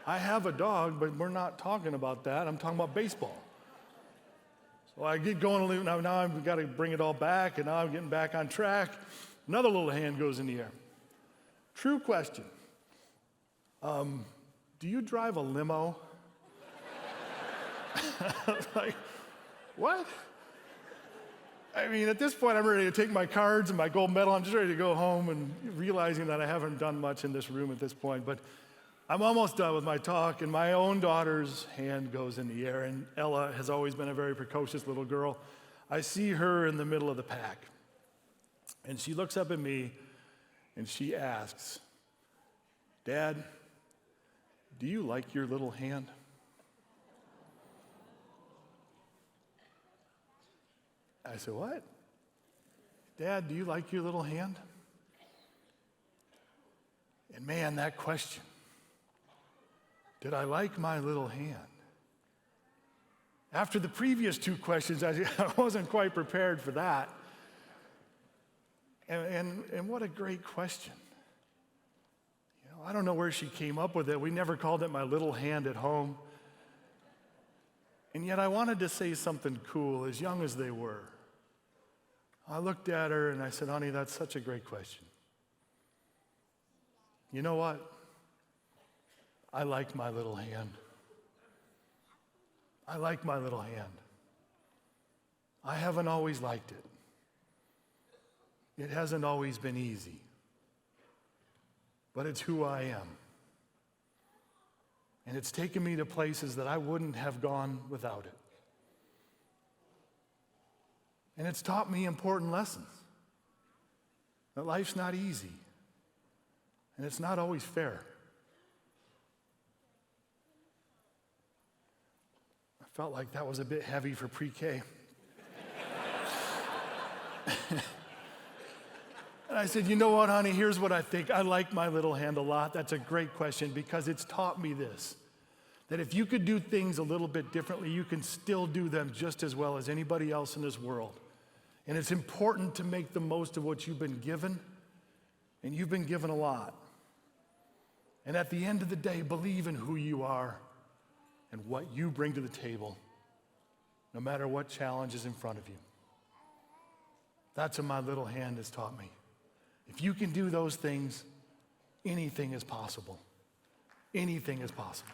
I have a dog, but we're not talking about that. I'm talking about baseball. So I get going, now I've got to bring it all back, and now I'm getting back on track. Another little hand goes in the air. True question. Do you drive a limo? I was like, what? I mean, at this point, I'm ready to take my cards and my gold medal. I'm just ready to go home, and realizing that I haven't done much in this room at this point. But I'm almost done with my talk, and my own daughter's hand goes in the air. And Ella has always been a very precocious little girl. I see her in the middle of the pack. And she looks up at me, and she asks, Dad, do you like your little hand? I said, what? Dad, do you like your little hand? And man, that question Did I like my little hand? After the previous two questions, I wasn't quite prepared for that. And what a great question. You know, I don't know where she came up with it. We never called it my little hand at home. And yet I wanted to say something cool, as young as they were. I looked at her and I said, honey, that's such a great question. You know what? I like my little hand. I like my little hand. I haven't always liked it. It hasn't always been easy. But it's who I am. And it's taken me to places that I wouldn't have gone without it. And it's taught me important lessons. That life's not easy. And it's not always fair. I felt like that was a bit heavy for pre-K. And I said, you know what, honey, here's what I think. I like my little hand a lot. That's a great question because it's taught me this, that if you could do things a little bit differently, you can still do them just as well as anybody else in this world. And it's important to make the most of what you've been given, and you've been given a lot. And at the end of the day, believe in who you are and what you bring to the table, no matter what challenge is in front of you. That's what my little hand has taught me. If you can do those things, anything is possible. Anything is possible.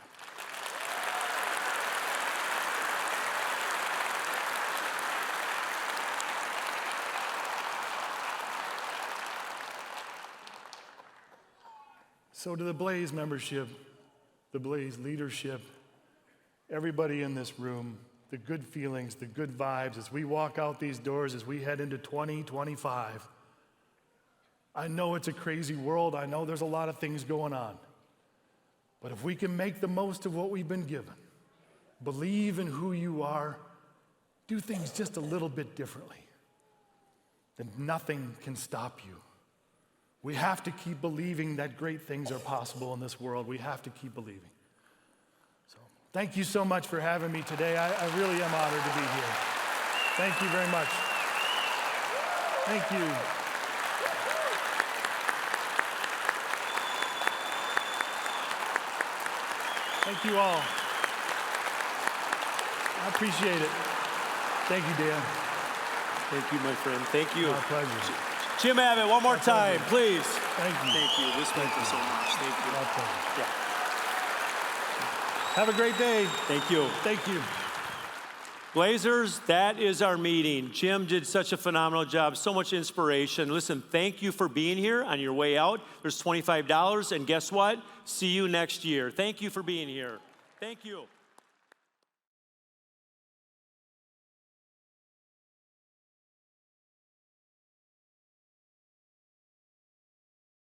So to the Blaze membership, the Blaze leadership, everybody in this room, the good feelings, the good vibes, as we walk out these doors, as we head into 2025, I know it's a crazy world. I know there's a lot of things going on. But if we can make the most of what we've been given, believe in who you are, do things just a little bit differently, then nothing can stop you. We have to keep believing that great things are possible in this world. We have to keep believing. So thank you so much for having me today. I really am honored to be here. Thank you very much. Thank you. Thank you all. I appreciate it. Thank you, Dan. Thank you, my friend. Thank you. My pleasure. Jim Abbott, one more time, please. Thank you. Thank you. This meant so much. Thank you. My pleasure. Yeah. Have a great day. Thank you. Thank you. Blazers, that is our meeting. Jim did such a phenomenal job, so much inspiration. Listen, thank you for being here. On your way out, there's $25, and guess what? See you next year. Thank you for being here. Thank you.